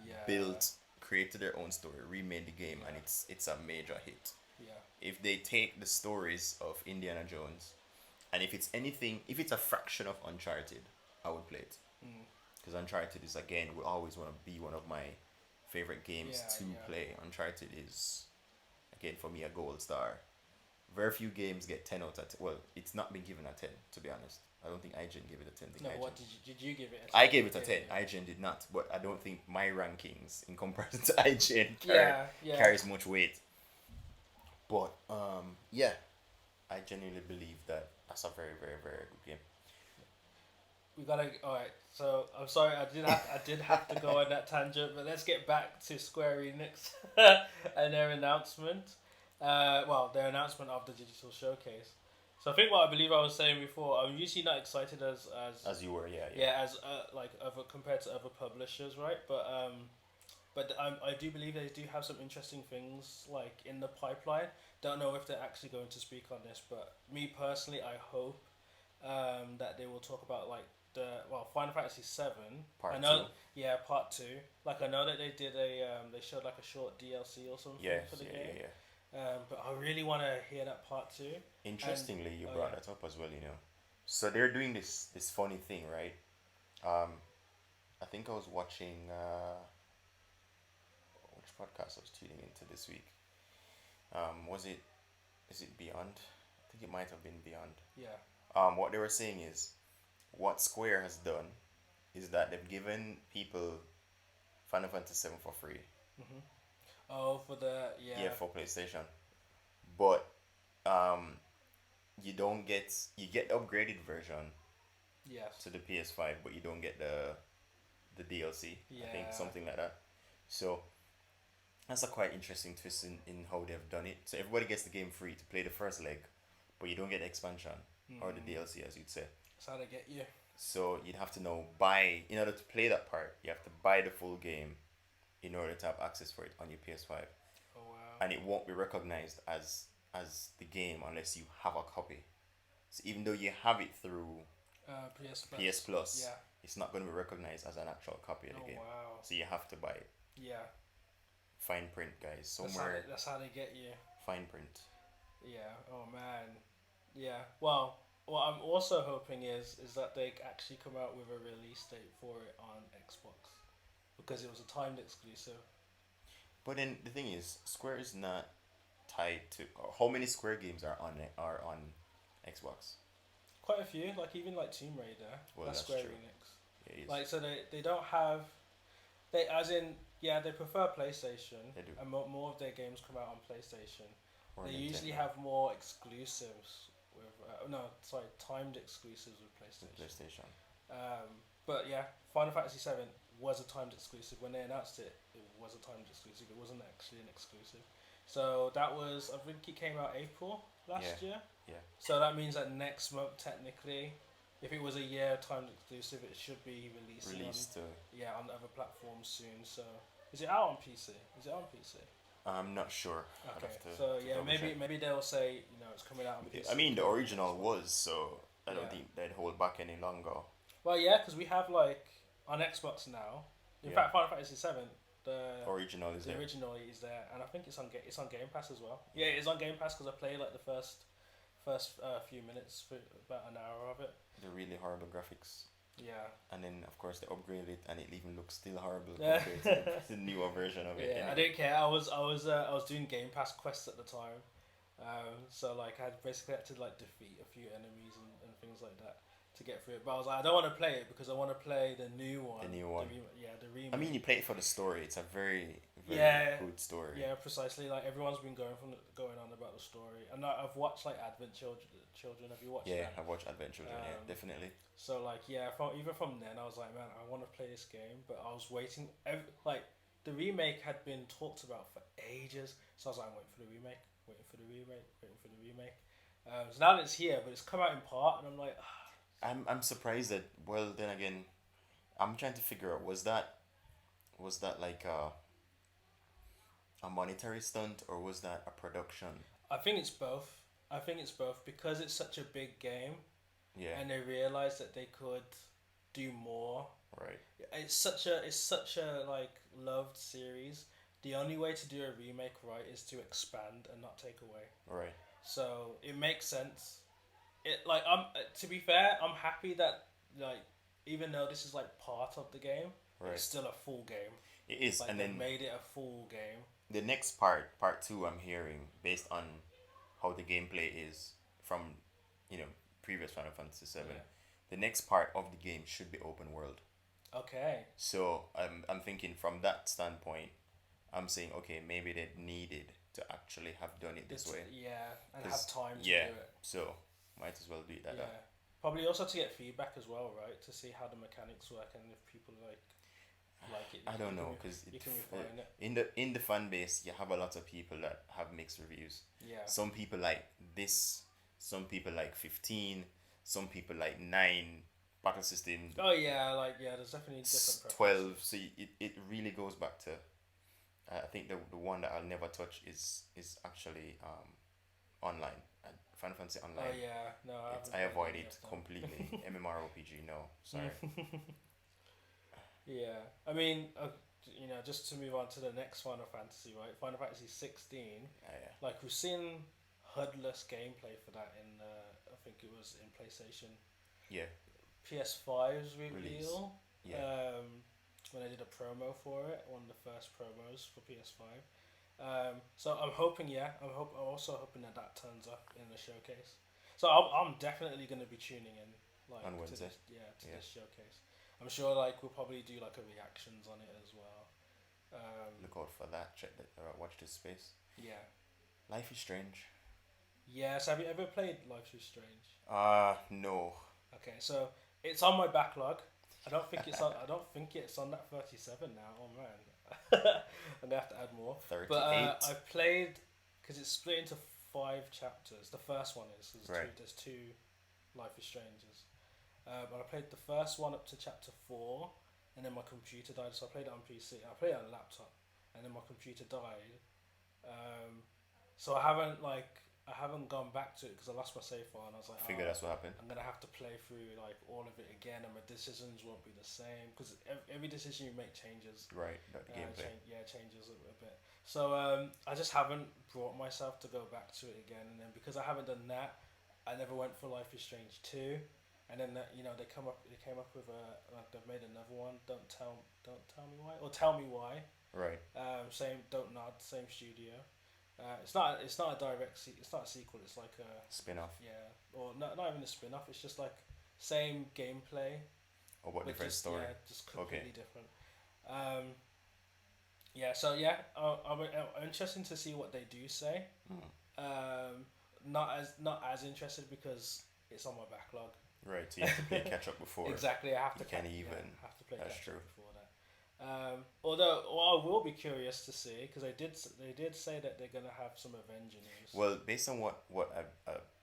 [SPEAKER 1] yeah,
[SPEAKER 2] created their own story, remade the game, and
[SPEAKER 1] Yeah.
[SPEAKER 2] it's a major hit.
[SPEAKER 1] yeah,
[SPEAKER 2] If they take the stories of Indiana Jones, and if it's a fraction of Uncharted, I would play it.
[SPEAKER 1] mm,
[SPEAKER 2] Because Uncharted is again will always want to be one of my favorite games
[SPEAKER 1] Yeah,
[SPEAKER 2] to
[SPEAKER 1] yeah.
[SPEAKER 2] play. Uncharted is again for me a gold star. Very few games get 10 out of 10. Well, it's not been given a 10 to be honest. I don't think IGN gave it a 10.
[SPEAKER 1] No,
[SPEAKER 2] IGN.
[SPEAKER 1] what did you give it?
[SPEAKER 2] I gave it a
[SPEAKER 1] Yeah,
[SPEAKER 2] 10.
[SPEAKER 1] yeah.
[SPEAKER 2] IGN did not, but I don't think my rankings in comparison to IGN
[SPEAKER 1] Yeah.
[SPEAKER 2] carries much weight. But yeah, I genuinely believe that that's a very, very, very good game.
[SPEAKER 1] We gotta. All right. So I'm sorry, I did have to go on that tangent, but let's get back to Square Enix and their announcement. Their announcement of the digital showcase. So I think what I believe I was saying before, I'm usually not excited
[SPEAKER 2] As you were, yeah.
[SPEAKER 1] yeah, as like other compared to other publishers, right? But I do believe they do have some interesting things like in the pipeline. Don't know if they're actually going to speak on this, but me personally, I hope that they will talk about like Final Fantasy VII.
[SPEAKER 2] Part
[SPEAKER 1] I know,
[SPEAKER 2] 2.
[SPEAKER 1] yeah, part two. Like I know that they did they showed like a short DLC or something
[SPEAKER 2] Yes,
[SPEAKER 1] for the
[SPEAKER 2] yeah,
[SPEAKER 1] game.
[SPEAKER 2] yeah.
[SPEAKER 1] But I really want to hear that part two.
[SPEAKER 2] Interestingly, you
[SPEAKER 1] oh,
[SPEAKER 2] brought
[SPEAKER 1] yeah.
[SPEAKER 2] that up as well. So they're doing this funny thing, right? I think I was watching which podcast I was tuning into this week. Is it Beyond? I think it might have been Beyond.
[SPEAKER 1] Yeah.
[SPEAKER 2] What they were saying is, what Square has done is that they've given people Final Fantasy VII for free.
[SPEAKER 1] Mhm. Oh, for the yeah.
[SPEAKER 2] Yeah, for PlayStation. But you don't get you get the upgraded version
[SPEAKER 1] Yes.
[SPEAKER 2] to the PS5, but you don't get the DLC. I think
[SPEAKER 1] Yeah.
[SPEAKER 2] something like that. So that's a quite interesting twist in how they've done it. So everybody gets the game free to play the first leg, but you don't get the expansion or the DLC, as you'd say.
[SPEAKER 1] That's how they get you.
[SPEAKER 2] So you'd have to buy in order to play that part. You have to buy the full game in order to have access for it on your PS5,
[SPEAKER 1] Oh wow.
[SPEAKER 2] and it won't be recognized as the game unless you have a copy. So even though you have it through
[SPEAKER 1] PS Plus.
[SPEAKER 2] PS Plus,
[SPEAKER 1] Yeah.
[SPEAKER 2] it's not going to be recognized as an actual copy of the
[SPEAKER 1] Oh
[SPEAKER 2] game.
[SPEAKER 1] wow.
[SPEAKER 2] So you have to buy it.
[SPEAKER 1] Yeah.
[SPEAKER 2] Fine print, guys.
[SPEAKER 1] That's
[SPEAKER 2] Somewhere
[SPEAKER 1] that's how they get you.
[SPEAKER 2] fine print.
[SPEAKER 1] Yeah. Oh man. Yeah. Well, what I'm also hoping is that they actually come out with a release date for it on Xbox, because it was a timed exclusive.
[SPEAKER 2] But then the thing is, Square is not tied to how many Square games are on Xbox.
[SPEAKER 1] Quite a few, like even like Tomb Raider.
[SPEAKER 2] Well,
[SPEAKER 1] that's
[SPEAKER 2] that's
[SPEAKER 1] Square
[SPEAKER 2] true.
[SPEAKER 1] Enix.
[SPEAKER 2] Yeah, it is.
[SPEAKER 1] Like so they don't have they as in yeah they prefer PlayStation.
[SPEAKER 2] They do.
[SPEAKER 1] And more of their games come out on PlayStation.
[SPEAKER 2] Or
[SPEAKER 1] They
[SPEAKER 2] Nintendo.
[SPEAKER 1] usually have more exclusives with timed exclusives with
[SPEAKER 2] With
[SPEAKER 1] PlayStation.
[SPEAKER 2] PlayStation.
[SPEAKER 1] But yeah, Final Fantasy VII was a timed exclusive. When they announced it, it was a timed exclusive. It wasn't actually an exclusive. So that was, I think it came out April last year.
[SPEAKER 2] Yeah.
[SPEAKER 1] So that means that next month, technically, if it was a year timed exclusive, it should be releasing
[SPEAKER 2] Released.
[SPEAKER 1] on other platforms soon. So is it out on PC? Is it on PC?
[SPEAKER 2] I'm not sure. I'd
[SPEAKER 1] Okay.
[SPEAKER 2] have to
[SPEAKER 1] So yeah,
[SPEAKER 2] double check.
[SPEAKER 1] maybe they'll say it's coming out on PC.
[SPEAKER 2] I mean, the original was, so I don't
[SPEAKER 1] Yeah.
[SPEAKER 2] think they'd hold back any longer.
[SPEAKER 1] Well, yeah, because we have like on Xbox now. In
[SPEAKER 2] Yeah.
[SPEAKER 1] fact, Final Fantasy VII,
[SPEAKER 2] Original is
[SPEAKER 1] the
[SPEAKER 2] there.
[SPEAKER 1] original is there, and I think it's on Game Pass as well. Yeah, it's on Game Pass because I played like the first few minutes for about an hour of it.
[SPEAKER 2] The really horrible graphics.
[SPEAKER 1] Yeah.
[SPEAKER 2] And then of course they upgraded it, and it even looks still horrible
[SPEAKER 1] Yeah.
[SPEAKER 2] compared to the newer version of it.
[SPEAKER 1] Yeah, I
[SPEAKER 2] Anyway.
[SPEAKER 1] didn't care. I was doing Game Pass quests at the time, so like I basically had to like defeat a few enemies and things like that to get through it. But I was like, I don't want to play it because I want to play the new one.
[SPEAKER 2] The new one.
[SPEAKER 1] The remake.
[SPEAKER 2] I mean, you play it for the story. It's a very, very
[SPEAKER 1] Yeah.
[SPEAKER 2] good story.
[SPEAKER 1] Yeah, precisely. Like everyone's been going on about the story, and I've watched like Advent Children. Have you watched
[SPEAKER 2] Yeah,
[SPEAKER 1] that?
[SPEAKER 2] I've watched Adventure. Yeah, definitely.
[SPEAKER 1] So like yeah, even from then I was like, man, I want to play this game, but I was waiting. Like the remake had been talked about for ages, so I was like, I'm waiting for the remake, waiting for the remake, waiting for the remake. So now that it's here, but it's come out in part, and I'm like,
[SPEAKER 2] I'm surprised that. Well, then again, I'm trying to figure out was that like a monetary stunt, or was that a production?
[SPEAKER 1] I think it's both. I think it's both because it's such a big game,
[SPEAKER 2] Yeah.
[SPEAKER 1] and they realized that they could do more.
[SPEAKER 2] Right.
[SPEAKER 1] It's such a like loved series. The only way to do a remake right is to expand and not take away.
[SPEAKER 2] Right.
[SPEAKER 1] So it makes sense. It like I'm to be fair, I'm happy that like even though this is like part of the game,
[SPEAKER 2] Right.
[SPEAKER 1] it's still a full game.
[SPEAKER 2] It is,
[SPEAKER 1] Like
[SPEAKER 2] and
[SPEAKER 1] they
[SPEAKER 2] then
[SPEAKER 1] made it a full game.
[SPEAKER 2] the next part two, I'm hearing based on how the gameplay is from, previous Final Fantasy VII.
[SPEAKER 1] Yeah.
[SPEAKER 2] The next part of the game should be open world.
[SPEAKER 1] Okay.
[SPEAKER 2] So I'm thinking from that standpoint, I'm saying okay, maybe they needed to actually have done it this way.
[SPEAKER 1] Yeah, and
[SPEAKER 2] 'Cause-
[SPEAKER 1] have time to
[SPEAKER 2] yeah.
[SPEAKER 1] do it.
[SPEAKER 2] So might as well do it that
[SPEAKER 1] Yeah.
[SPEAKER 2] way.
[SPEAKER 1] Probably also to get feedback as well, right? To see how the mechanics work and if people like it.
[SPEAKER 2] I don't
[SPEAKER 1] you
[SPEAKER 2] know
[SPEAKER 1] can-
[SPEAKER 2] because
[SPEAKER 1] you can refine it.
[SPEAKER 2] in the fan base you have a lot of people that have mixed reviews.
[SPEAKER 1] Yeah.
[SPEAKER 2] Some people like this, some people like 15, some people like 9 battle system.
[SPEAKER 1] Oh yeah, there's definitely different
[SPEAKER 2] 12. So it really goes back to I think the one that I'll never touch is actually online and Final Fantasy Online.
[SPEAKER 1] Oh yeah, no,
[SPEAKER 2] I avoid it
[SPEAKER 1] yet, so.
[SPEAKER 2] completely. MMORPG, no, sorry.
[SPEAKER 1] Yeah, I mean, just to move on to the next Final Fantasy, right? Final Fantasy 16.
[SPEAKER 2] Yeah.
[SPEAKER 1] Like we've seen HUD-less gameplay for that in I think it was in PlayStation.
[SPEAKER 2] Yeah.
[SPEAKER 1] PS5's
[SPEAKER 2] Release.
[SPEAKER 1] reveal.
[SPEAKER 2] Yeah.
[SPEAKER 1] When I did a promo for it, one of the first promos for PS5. So I'm hoping, I'm also hoping that turns up in the showcase. So I'm definitely going to be tuning in, like
[SPEAKER 2] On
[SPEAKER 1] to
[SPEAKER 2] Wednesday.
[SPEAKER 1] this showcase. I'm sure like we'll probably do like a reactions on it as well.
[SPEAKER 2] Look out for that. Check that. Watch this space.
[SPEAKER 1] Yeah.
[SPEAKER 2] Life is Strange.
[SPEAKER 1] Yeah. So have you ever played Life is Strange?
[SPEAKER 2] No.
[SPEAKER 1] Okay, so it's on my backlog. I don't think it's on. I don't think it's on that 37 now. Oh man, I'm gonna have to add more.
[SPEAKER 2] 38.
[SPEAKER 1] But I played because it's split into 5 chapters. The first one is
[SPEAKER 2] Right.
[SPEAKER 1] there's two Life is Stranges. But I played the first one up to chapter 4, and then my computer died. So I played it on PC. I played it on a laptop, and then my computer died. So I haven't gone back to it because I lost my save file, and I was like,
[SPEAKER 2] Figure that's what happened.
[SPEAKER 1] I'm gonna have to play through like all of it again, and my decisions won't be the same because every decision you make changes.
[SPEAKER 2] Right. That gameplay.
[SPEAKER 1] Changes a bit. So I just haven't brought myself to go back to it again, and then because I haven't done that, I never went for Life is Strange 2, and then they came up with they've made another one. Don't tell me why, or tell me why.
[SPEAKER 2] Right.
[SPEAKER 1] Same Don't Nod, same studio. It's not a direct it's not a sequel. It's like a
[SPEAKER 2] Spin-off.
[SPEAKER 1] yeah, or not even a spin off. It's just like same gameplay.
[SPEAKER 2] Or what
[SPEAKER 1] but
[SPEAKER 2] different
[SPEAKER 1] just,
[SPEAKER 2] story?
[SPEAKER 1] Yeah, just completely
[SPEAKER 2] Okay.
[SPEAKER 1] different. I'm interested to see what they do say. Not as interested because it's on my backlog.
[SPEAKER 2] Right. So you have to play catch up before.
[SPEAKER 1] Exactly, I have to.
[SPEAKER 2] You can't even.
[SPEAKER 1] have to play
[SPEAKER 2] That's
[SPEAKER 1] catch
[SPEAKER 2] true.
[SPEAKER 1] up before that. Although, I will be curious to see because they did say that they're gonna have some Avenger news.
[SPEAKER 2] Well, based on what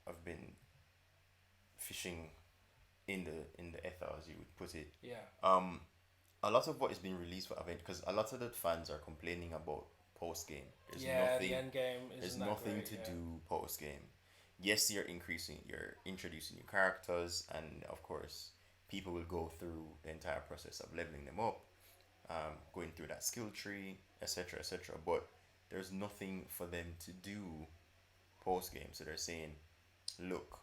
[SPEAKER 2] I've been fishing in the ether, as you would put it.
[SPEAKER 1] Yeah.
[SPEAKER 2] A lot of what is being released for Avengers, because a lot of the fans are complaining about post game.
[SPEAKER 1] The end game
[SPEAKER 2] There's
[SPEAKER 1] isn't
[SPEAKER 2] nothing
[SPEAKER 1] that
[SPEAKER 2] to
[SPEAKER 1] great,
[SPEAKER 2] do post game. Yes, you're introducing new characters, and of course, people will go through the entire process of leveling them up. going through that skill tree, etc., etc. But there's nothing for them to do post game. So they're saying, look,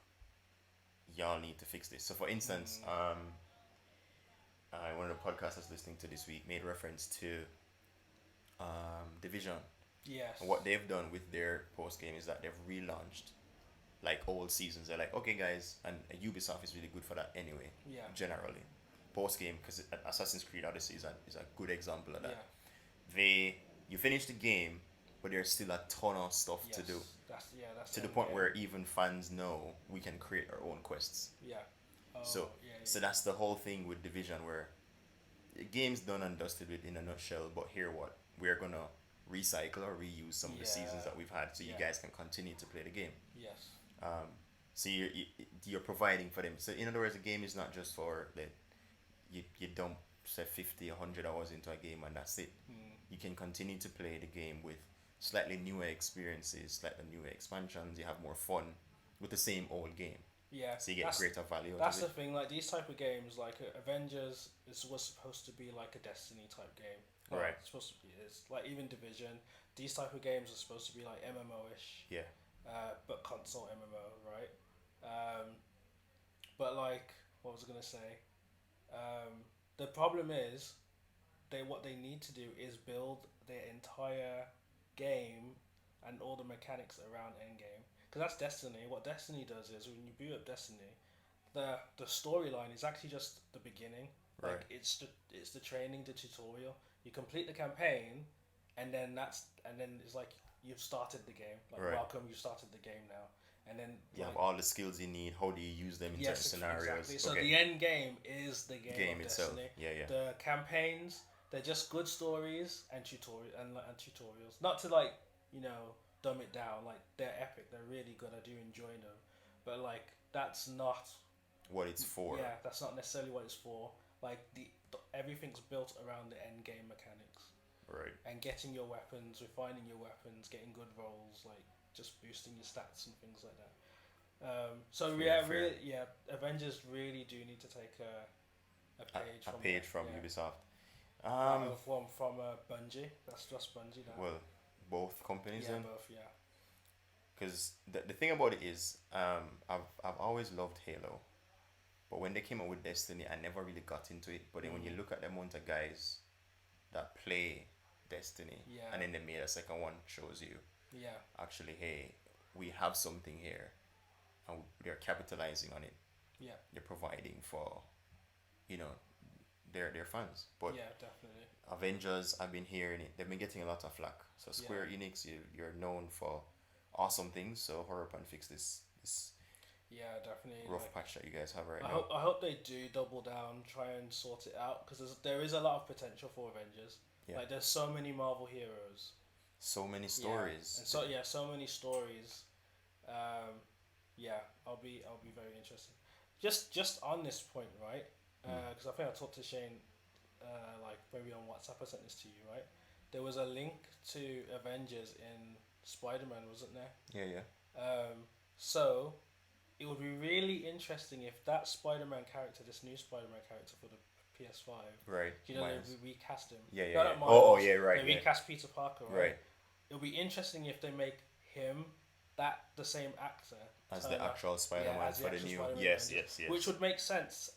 [SPEAKER 2] y'all need to fix this. So for instance, one of the podcasts I was listening to this week made reference to Division.
[SPEAKER 1] Yes.
[SPEAKER 2] And what they've done with their post game is that they've relaunched like old seasons. They're like, okay, guys, and Ubisoft is really good for that anyway.
[SPEAKER 1] Yeah.
[SPEAKER 2] Generally, post game, because Assassin's Creed Odyssey is a good example of that.
[SPEAKER 1] Yeah.
[SPEAKER 2] You finish the game, but there's still a ton of stuff to do.
[SPEAKER 1] That's
[SPEAKER 2] to the point where even fans know we can create our own quests.
[SPEAKER 1] Yeah.
[SPEAKER 2] So that's the whole thing with Division, where the game's done and dusted with in a nutshell. But here, what we're gonna recycle or reuse some of the seasons that we've had, so you guys can continue to play the game.
[SPEAKER 1] Yes.
[SPEAKER 2] So you're providing for them. So in other words, the game is not just for that. You dump say 50, 100 hours into a game and that's it. You can continue to play the game with slightly newer experiences, slightly newer expansions. You have more fun with the same old game.
[SPEAKER 1] Yeah.
[SPEAKER 2] So you get greater value.
[SPEAKER 1] That's the thing. Like these type of games, like Avengers, was supposed to be like a Destiny type game. Like,
[SPEAKER 2] right.
[SPEAKER 1] It's supposed to be. It's like even Division. These type of games are supposed to be like MMO-ish.
[SPEAKER 2] Yeah.
[SPEAKER 1] But console MMO, right? But like, what was I gonna say? The problem is, what they need to do is build their entire game and all the mechanics around Endgame. Because that's Destiny. What Destiny does is when you boot up Destiny, the storyline is actually just the beginning.
[SPEAKER 2] Right.
[SPEAKER 1] Like it's the training, the tutorial. You complete the campaign, and then it's like you've started the game. Like welcome, you started the game now. And then
[SPEAKER 2] you have all the skills you need. How do you use them in certain scenarios?
[SPEAKER 1] Exactly. So the end game is the game of
[SPEAKER 2] itself.
[SPEAKER 1] Destiny.
[SPEAKER 2] Yeah.
[SPEAKER 1] The campaigns, they're just good stories and tutorials. Not to like dumb it down. Like they're epic. They're really good. I do enjoy them. But like that's not
[SPEAKER 2] what it's for.
[SPEAKER 1] Yeah, that's not necessarily what it's for. Like everything's built around the end game mechanics.
[SPEAKER 2] Right.
[SPEAKER 1] And getting your weapons, refining your weapons, getting good rolls, like just boosting your stats and things like that. Avengers really do need to take a page from
[SPEAKER 2] Ubisoft.
[SPEAKER 1] From Bungie. That's just Bungie now.
[SPEAKER 2] Well, both companies.
[SPEAKER 1] Yeah,
[SPEAKER 2] then?
[SPEAKER 1] both. Yeah.
[SPEAKER 2] Because the thing about it is, I've always loved Halo, but when they came out with Destiny, I never really got into it. But then when you look at the amount of guys that play Destiny, and then they made a second one, shows you.
[SPEAKER 1] Yeah.
[SPEAKER 2] Actually, hey, we have something here, and they're capitalizing on it.
[SPEAKER 1] Yeah.
[SPEAKER 2] They're providing for, their fans. But
[SPEAKER 1] yeah, definitely.
[SPEAKER 2] Avengers, I've been hearing it. They've been getting a lot of flack. So Square Enix, you're known for awesome things. So hurry up and fix this.
[SPEAKER 1] Yeah, definitely.
[SPEAKER 2] Rough patch that you guys have right now.
[SPEAKER 1] I hope they do double down, try and sort it out, because there is a lot of potential for Avengers. Yeah. Like there's so many Marvel heroes.
[SPEAKER 2] So many stories.
[SPEAKER 1] Yeah. And so many stories. I'll be very interested. Just on this point, right? Because I think I talked to Shane, like maybe on WhatsApp. I sent this to you, right? There was a link to Avengers in Spider-Man, wasn't there?
[SPEAKER 2] Yeah.
[SPEAKER 1] So it would be really interesting if that Spider-Man character, this new Spider-Man character for the PS5,
[SPEAKER 2] right?
[SPEAKER 1] They recast him.
[SPEAKER 2] Yeah.
[SPEAKER 1] Miles,
[SPEAKER 2] right.
[SPEAKER 1] They recast Peter Parker, right? It'll be interesting if they make him the same actor
[SPEAKER 2] as the actual Spider-Man for the new.
[SPEAKER 1] Spider-Man
[SPEAKER 2] yes.
[SPEAKER 1] Which would make sense.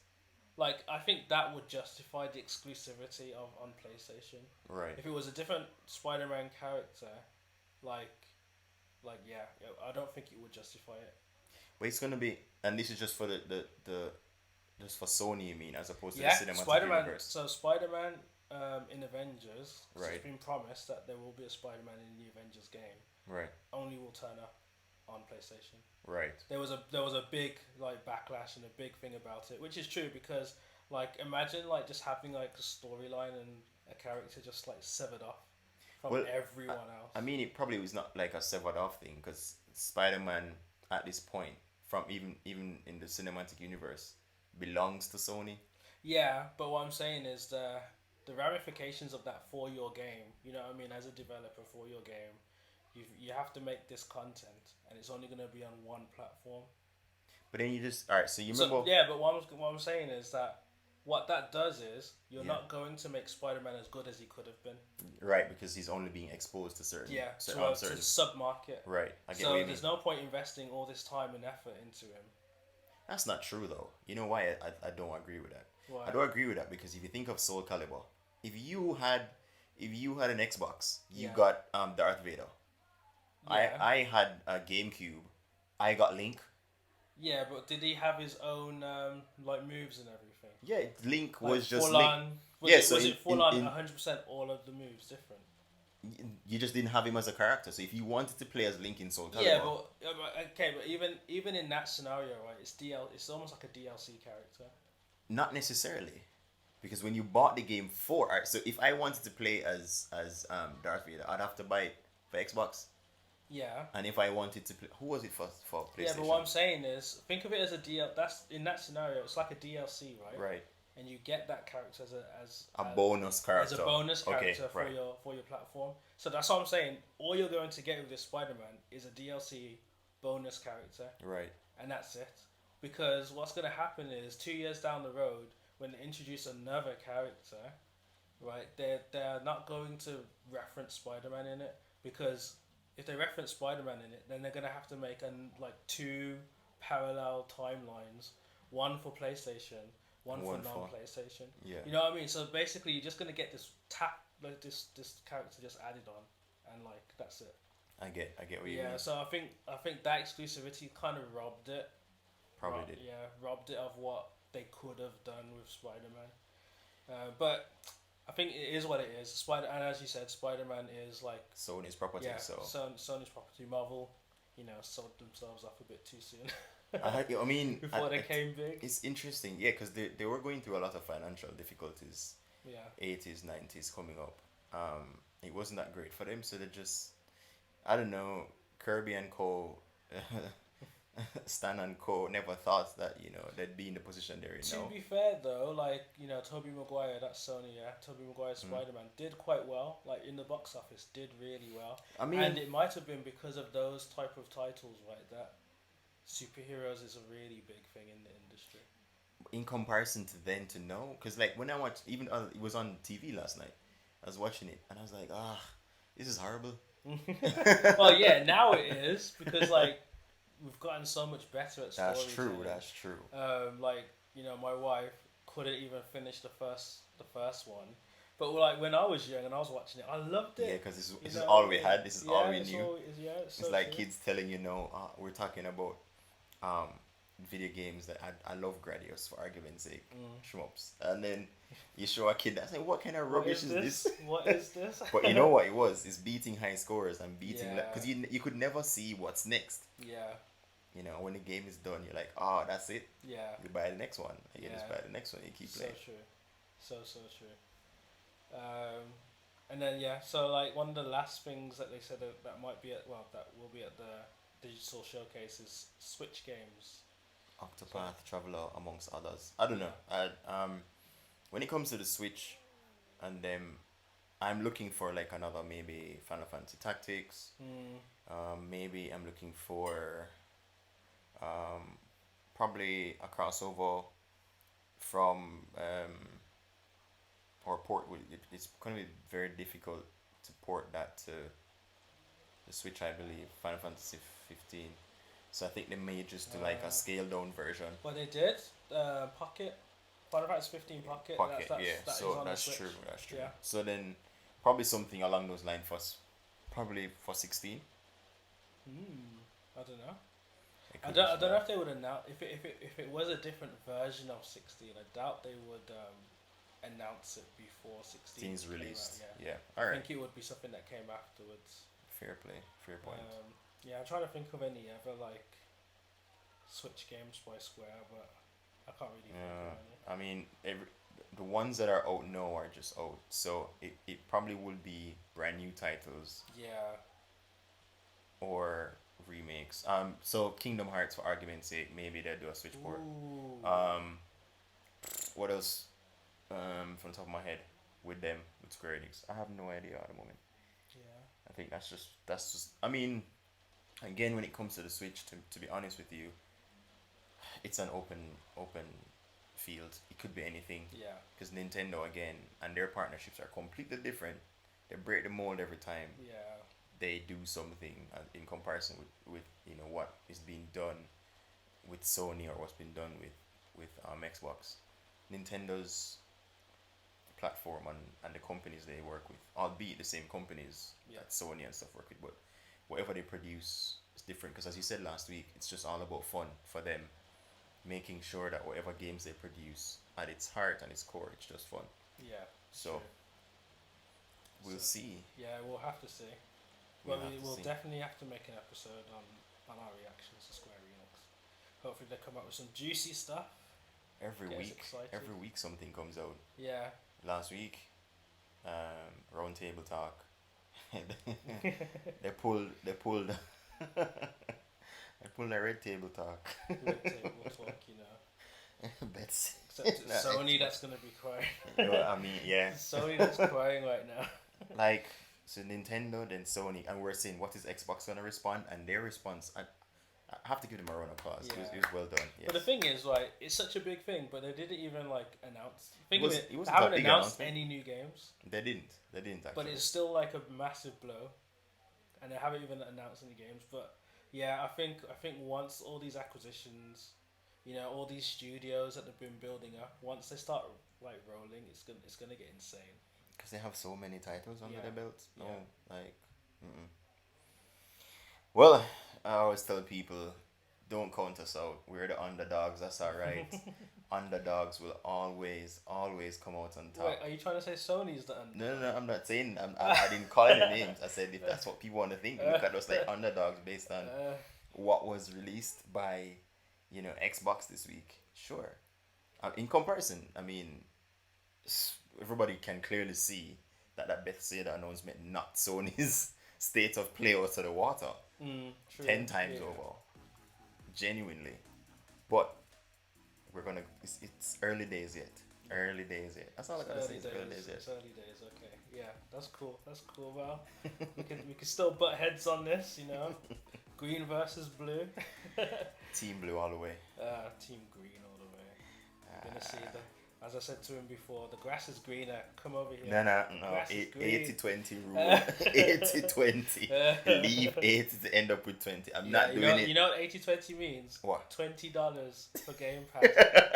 [SPEAKER 1] Like I think that would justify the exclusivity on PlayStation.
[SPEAKER 2] Right.
[SPEAKER 1] If it was a different Spider-Man character, I don't think it would justify it.
[SPEAKER 2] But it's gonna be, and this is just for the just for Sony, you mean, as opposed to the cinematic universe.
[SPEAKER 1] So Spider-Man in Avengers,
[SPEAKER 2] right.
[SPEAKER 1] It's been promised that there will be a Spider-Man in the Avengers game.
[SPEAKER 2] Right.
[SPEAKER 1] Only will turn up on PlayStation.
[SPEAKER 2] Right.
[SPEAKER 1] There was a big backlash and a big thing about it, which is true because imagine just having a storyline and a character just severed off from everyone else.
[SPEAKER 2] I mean, it probably was not a severed off thing because Spider-Man at this point, from even in the cinematic universe, belongs to Sony.
[SPEAKER 1] Yeah, but what I'm saying is the ramifications of that for your game. You know what I mean? As a developer for your game, you have to make this content, and it's only going to be on one platform.
[SPEAKER 2] But then you just alright. So you remember?
[SPEAKER 1] Yeah, but what I'm saying is that what that does is you're
[SPEAKER 2] Yeah.
[SPEAKER 1] not going to make Spider-Man as good as he could have been.
[SPEAKER 2] Right, because he's only being exposed to certain.
[SPEAKER 1] Yeah, to
[SPEAKER 2] Certain.
[SPEAKER 1] sub-market.
[SPEAKER 2] Right, I get what
[SPEAKER 1] So
[SPEAKER 2] you mean.
[SPEAKER 1] there's no point investing all this time and effort into him.
[SPEAKER 2] That's not true though. You know why I don't agree with that.
[SPEAKER 1] Why?
[SPEAKER 2] I don't agree with that because if you think of Soul Calibur, if you had an Xbox, you
[SPEAKER 1] Yeah.
[SPEAKER 2] got Darth Vader.
[SPEAKER 1] Yeah.
[SPEAKER 2] I had a GameCube. I got Link.
[SPEAKER 1] Yeah, but did he have his own like moves and everything?
[SPEAKER 2] Yeah, Link
[SPEAKER 1] Like
[SPEAKER 2] was just
[SPEAKER 1] full
[SPEAKER 2] Link.
[SPEAKER 1] on.
[SPEAKER 2] Yeah,
[SPEAKER 1] Was
[SPEAKER 2] so
[SPEAKER 1] it full on
[SPEAKER 2] in
[SPEAKER 1] 100% all of the moves different?
[SPEAKER 2] you just didn't have him as a character. So if you wanted to play as Link in Soul Calibur,
[SPEAKER 1] Yeah, but okay, but even in that scenario, right? It's almost like a DLC character.
[SPEAKER 2] not necessarily, because when you bought the game for alright, so if I wanted to play as Darth Vader, I'd have to buy it for Xbox.
[SPEAKER 1] Yeah.
[SPEAKER 2] And if I wanted to play, who was it for PlayStation?
[SPEAKER 1] Yeah, but what I'm saying is, think of it as a DL. That's in that scenario, it's like a DLC, right?
[SPEAKER 2] Right.
[SPEAKER 1] And you get that character as
[SPEAKER 2] A bonus character.
[SPEAKER 1] as a bonus character
[SPEAKER 2] Okay,
[SPEAKER 1] for
[SPEAKER 2] right.
[SPEAKER 1] your platform. So that's what I'm saying. All you're going to get with this Spider-Man is a DLC bonus character,
[SPEAKER 2] Right.
[SPEAKER 1] and that's it. Because what's going to happen is 2 years down the road, when they introduce another character, right? They're not going to reference Spider-Man in it, because if they reference Spider-Man in it, then they're going to have to make like two parallel timelines, one for PlayStation, one for non-PlayStation.
[SPEAKER 2] Yeah.
[SPEAKER 1] You know what I mean? So basically, you're just going to get this this character just added on, and like that's it.
[SPEAKER 2] I get what you mean.
[SPEAKER 1] Yeah. So I think that exclusivity kind of robbed it.
[SPEAKER 2] Probably did.
[SPEAKER 1] Yeah, robbed it of what they could have done with Spider-Man. But I think it is what it is. And as you said, Spider-Man is like
[SPEAKER 2] Sony's property.
[SPEAKER 1] yeah,
[SPEAKER 2] So
[SPEAKER 1] Sony's property. Marvel, sold themselves off a bit too soon.
[SPEAKER 2] I mean,
[SPEAKER 1] Before they came big.
[SPEAKER 2] It's interesting, yeah, because they were going through a lot of financial difficulties.
[SPEAKER 1] Yeah.
[SPEAKER 2] 80s, 90s coming up. It wasn't that great for them, so they just, I don't know, Kirby and Co. Stan and Co. never thought that they'd be in the position they're in now.
[SPEAKER 1] To be fair though, like Tobey Maguire, that's Sony, yeah. Tobey Maguire's Spider-Man did quite well, like in the box office, did really well.
[SPEAKER 2] I mean,
[SPEAKER 1] and it might have been because of those type of titles, right? That superheroes is a really big thing in the industry.
[SPEAKER 2] In comparison to then to now, because like when I watched, even it was on TV last night, I was watching it and I was like, this is horrible.
[SPEAKER 1] Well, yeah, now it is because like we've gotten so much better at storytelling.
[SPEAKER 2] That's true.
[SPEAKER 1] Like my wife couldn't even finish the first one, but like when I was young and I was watching it, I loved it.
[SPEAKER 2] Yeah, because this is all we had. This is all we knew.
[SPEAKER 1] It's
[SPEAKER 2] so like true. Kids telling we're talking about video games that I love Gradius for argument's sake, shmups, and then you show a kid that's like, what kind of rubbish is this?
[SPEAKER 1] What is this?
[SPEAKER 2] But you know what it was? It's beating high scores and beating because
[SPEAKER 1] Yeah.
[SPEAKER 2] you could never see what's next.
[SPEAKER 1] Yeah.
[SPEAKER 2] When the game is done, you're like, that's it.
[SPEAKER 1] Yeah.
[SPEAKER 2] You buy the next one. You just buy the next one. You keep playing.
[SPEAKER 1] So true. And then so like one of the last things that they said that might be that will be at the digital showcase is Switch games.
[SPEAKER 2] Octopath Traveler, amongst others. I don't know. When it comes to the Switch, and I'm looking for like another maybe Final Fantasy Tactics. Maybe I'm looking for probably a crossover from or port. It's going to be very difficult to port that to the Switch, I believe. Final Fantasy 15. So I think they may just do like a scaled down version.
[SPEAKER 1] Well, they did. Pocket. Final Fantasy 15 Pocket.
[SPEAKER 2] That's true.
[SPEAKER 1] Yeah.
[SPEAKER 2] So then, probably something along those lines probably for 16.
[SPEAKER 1] I don't know. I don't know if they would announce if it was a different version of 16. I doubt they would announce it before 16
[SPEAKER 2] is released.
[SPEAKER 1] Out,
[SPEAKER 2] yeah. All right.
[SPEAKER 1] I think it would be something that came afterwards.
[SPEAKER 2] Fair play. Fair point.
[SPEAKER 1] Yeah, I'm trying to think of any other like Switch games by Square, but I can't really think of any.
[SPEAKER 2] I mean, the ones that are out now are just out, so it probably will be brand new titles.
[SPEAKER 1] Yeah.
[SPEAKER 2] Or remakes. So Kingdom Hearts, for argument's sake, maybe they'll do a Switch port. What else? From the top of my head, with Square Enix, I have no idea at the moment.
[SPEAKER 1] Yeah.
[SPEAKER 2] I think that's just. I mean, again, when it comes to the Switch, to be honest with you, it's an open field. It could be anything.
[SPEAKER 1] Yeah.
[SPEAKER 2] Because Nintendo again and their partnerships are completely different. They break the mold every time
[SPEAKER 1] Yeah.
[SPEAKER 2] they do something in comparison with what is being done with Sony or what's been done with Xbox. Nintendo's platform and the companies they work with, albeit the same companies
[SPEAKER 1] Yeah.
[SPEAKER 2] that Sony and stuff work with, but whatever they produce is different. Because as you said last week, it's just all about fun for them, making sure that whatever games they produce, at its heart and its core, it's just fun.
[SPEAKER 1] Yeah.
[SPEAKER 2] So
[SPEAKER 1] True.
[SPEAKER 2] we'll see.
[SPEAKER 1] Yeah, we'll have to see.
[SPEAKER 2] We'll
[SPEAKER 1] Well,
[SPEAKER 2] have to
[SPEAKER 1] we'll
[SPEAKER 2] see.
[SPEAKER 1] definitely have to make an episode on our reactions to Square Enix. Hopefully they come up with some juicy stuff.
[SPEAKER 2] Every
[SPEAKER 1] Get us
[SPEAKER 2] week,
[SPEAKER 1] excited.
[SPEAKER 2] every week something comes out.
[SPEAKER 1] Yeah.
[SPEAKER 2] Last week, round table talk. they pulled they pulled a red table talk.
[SPEAKER 1] Red table talk, you know.
[SPEAKER 2] Bets.
[SPEAKER 1] Except it's Sony that's gonna be crying.
[SPEAKER 2] Well, I mean, yeah.
[SPEAKER 1] Sony that's crying right now.
[SPEAKER 2] Like, so Nintendo, then Sony, and we're saying what is Xbox gonna respond, and their response, I have to give them a round of applause.
[SPEAKER 1] Yeah.
[SPEAKER 2] It was well done. Yes.
[SPEAKER 1] But the thing is, like, it's such a big thing, but they didn't even like announce.
[SPEAKER 2] It
[SPEAKER 1] They
[SPEAKER 2] wasn't
[SPEAKER 1] haven't
[SPEAKER 2] a big
[SPEAKER 1] announced
[SPEAKER 2] announcement.
[SPEAKER 1] any new games,
[SPEAKER 2] They didn't actually.
[SPEAKER 1] but it's still like a massive blow, and they haven't even announced any games. But yeah, I think once all these acquisitions, you know, all these studios that they've been building up, once they start like rolling, it's gonna get insane.
[SPEAKER 2] Because they have so many titles under
[SPEAKER 1] Yeah.
[SPEAKER 2] their belt. No,
[SPEAKER 1] Yeah.
[SPEAKER 2] like, mm-mm. Well, I always tell people, don't count us out. We're the underdogs. That's all right. Underdogs will always come out on top.
[SPEAKER 1] Wait, are you trying to say Sony's the under?
[SPEAKER 2] No, I'm not saying. I didn't call any names. I said if that's what people want to think, look at us like underdogs based on what was released by, Xbox this week. Sure. In comparison, I mean, everybody can clearly see that Bethesda announcement knocked Sony's state of play out of the water.
[SPEAKER 1] True.
[SPEAKER 2] 10 times over. Genuinely. But we're gonna. It's early days yet. That's all I gotta say. It's early days yet.
[SPEAKER 1] It's early days. Okay. Yeah, that's cool. Well, we can still butt heads on this. You know, green versus blue.
[SPEAKER 2] Team blue all the way.
[SPEAKER 1] Team green all the way. You're gonna see as I said to him before, the grass is greener. Come over here.
[SPEAKER 2] No.
[SPEAKER 1] Grass is green.
[SPEAKER 2] 80-20 rule. 80-20. Leave 80 to end up with 20. I'm not doing it.
[SPEAKER 1] You know what 80-20 means?
[SPEAKER 2] What?
[SPEAKER 1] $20 for Game Pass.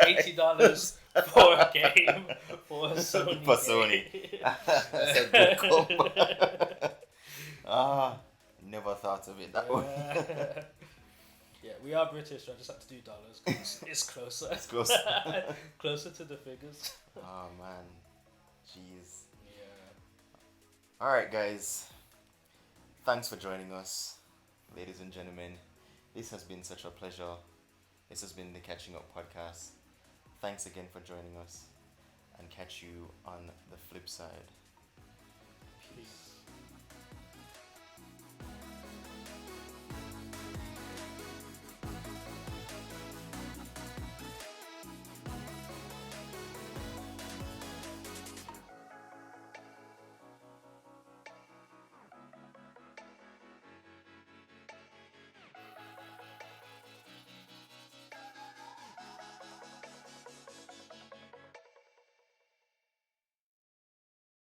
[SPEAKER 1] $80 for a game for Sony.
[SPEAKER 2] For Sony. That's a good combo. Never thought of it that way.
[SPEAKER 1] Yeah, we are British, so I just have to do dollars because it's closer.
[SPEAKER 2] It's closer.
[SPEAKER 1] Closer to the figures.
[SPEAKER 2] Oh man, jeez.
[SPEAKER 1] Yeah.
[SPEAKER 2] All right, guys. Thanks for joining us, ladies and gentlemen. This has been such a pleasure. This has been the Catching Up podcast. Thanks again for joining us, and catch you on the flip side. Peace.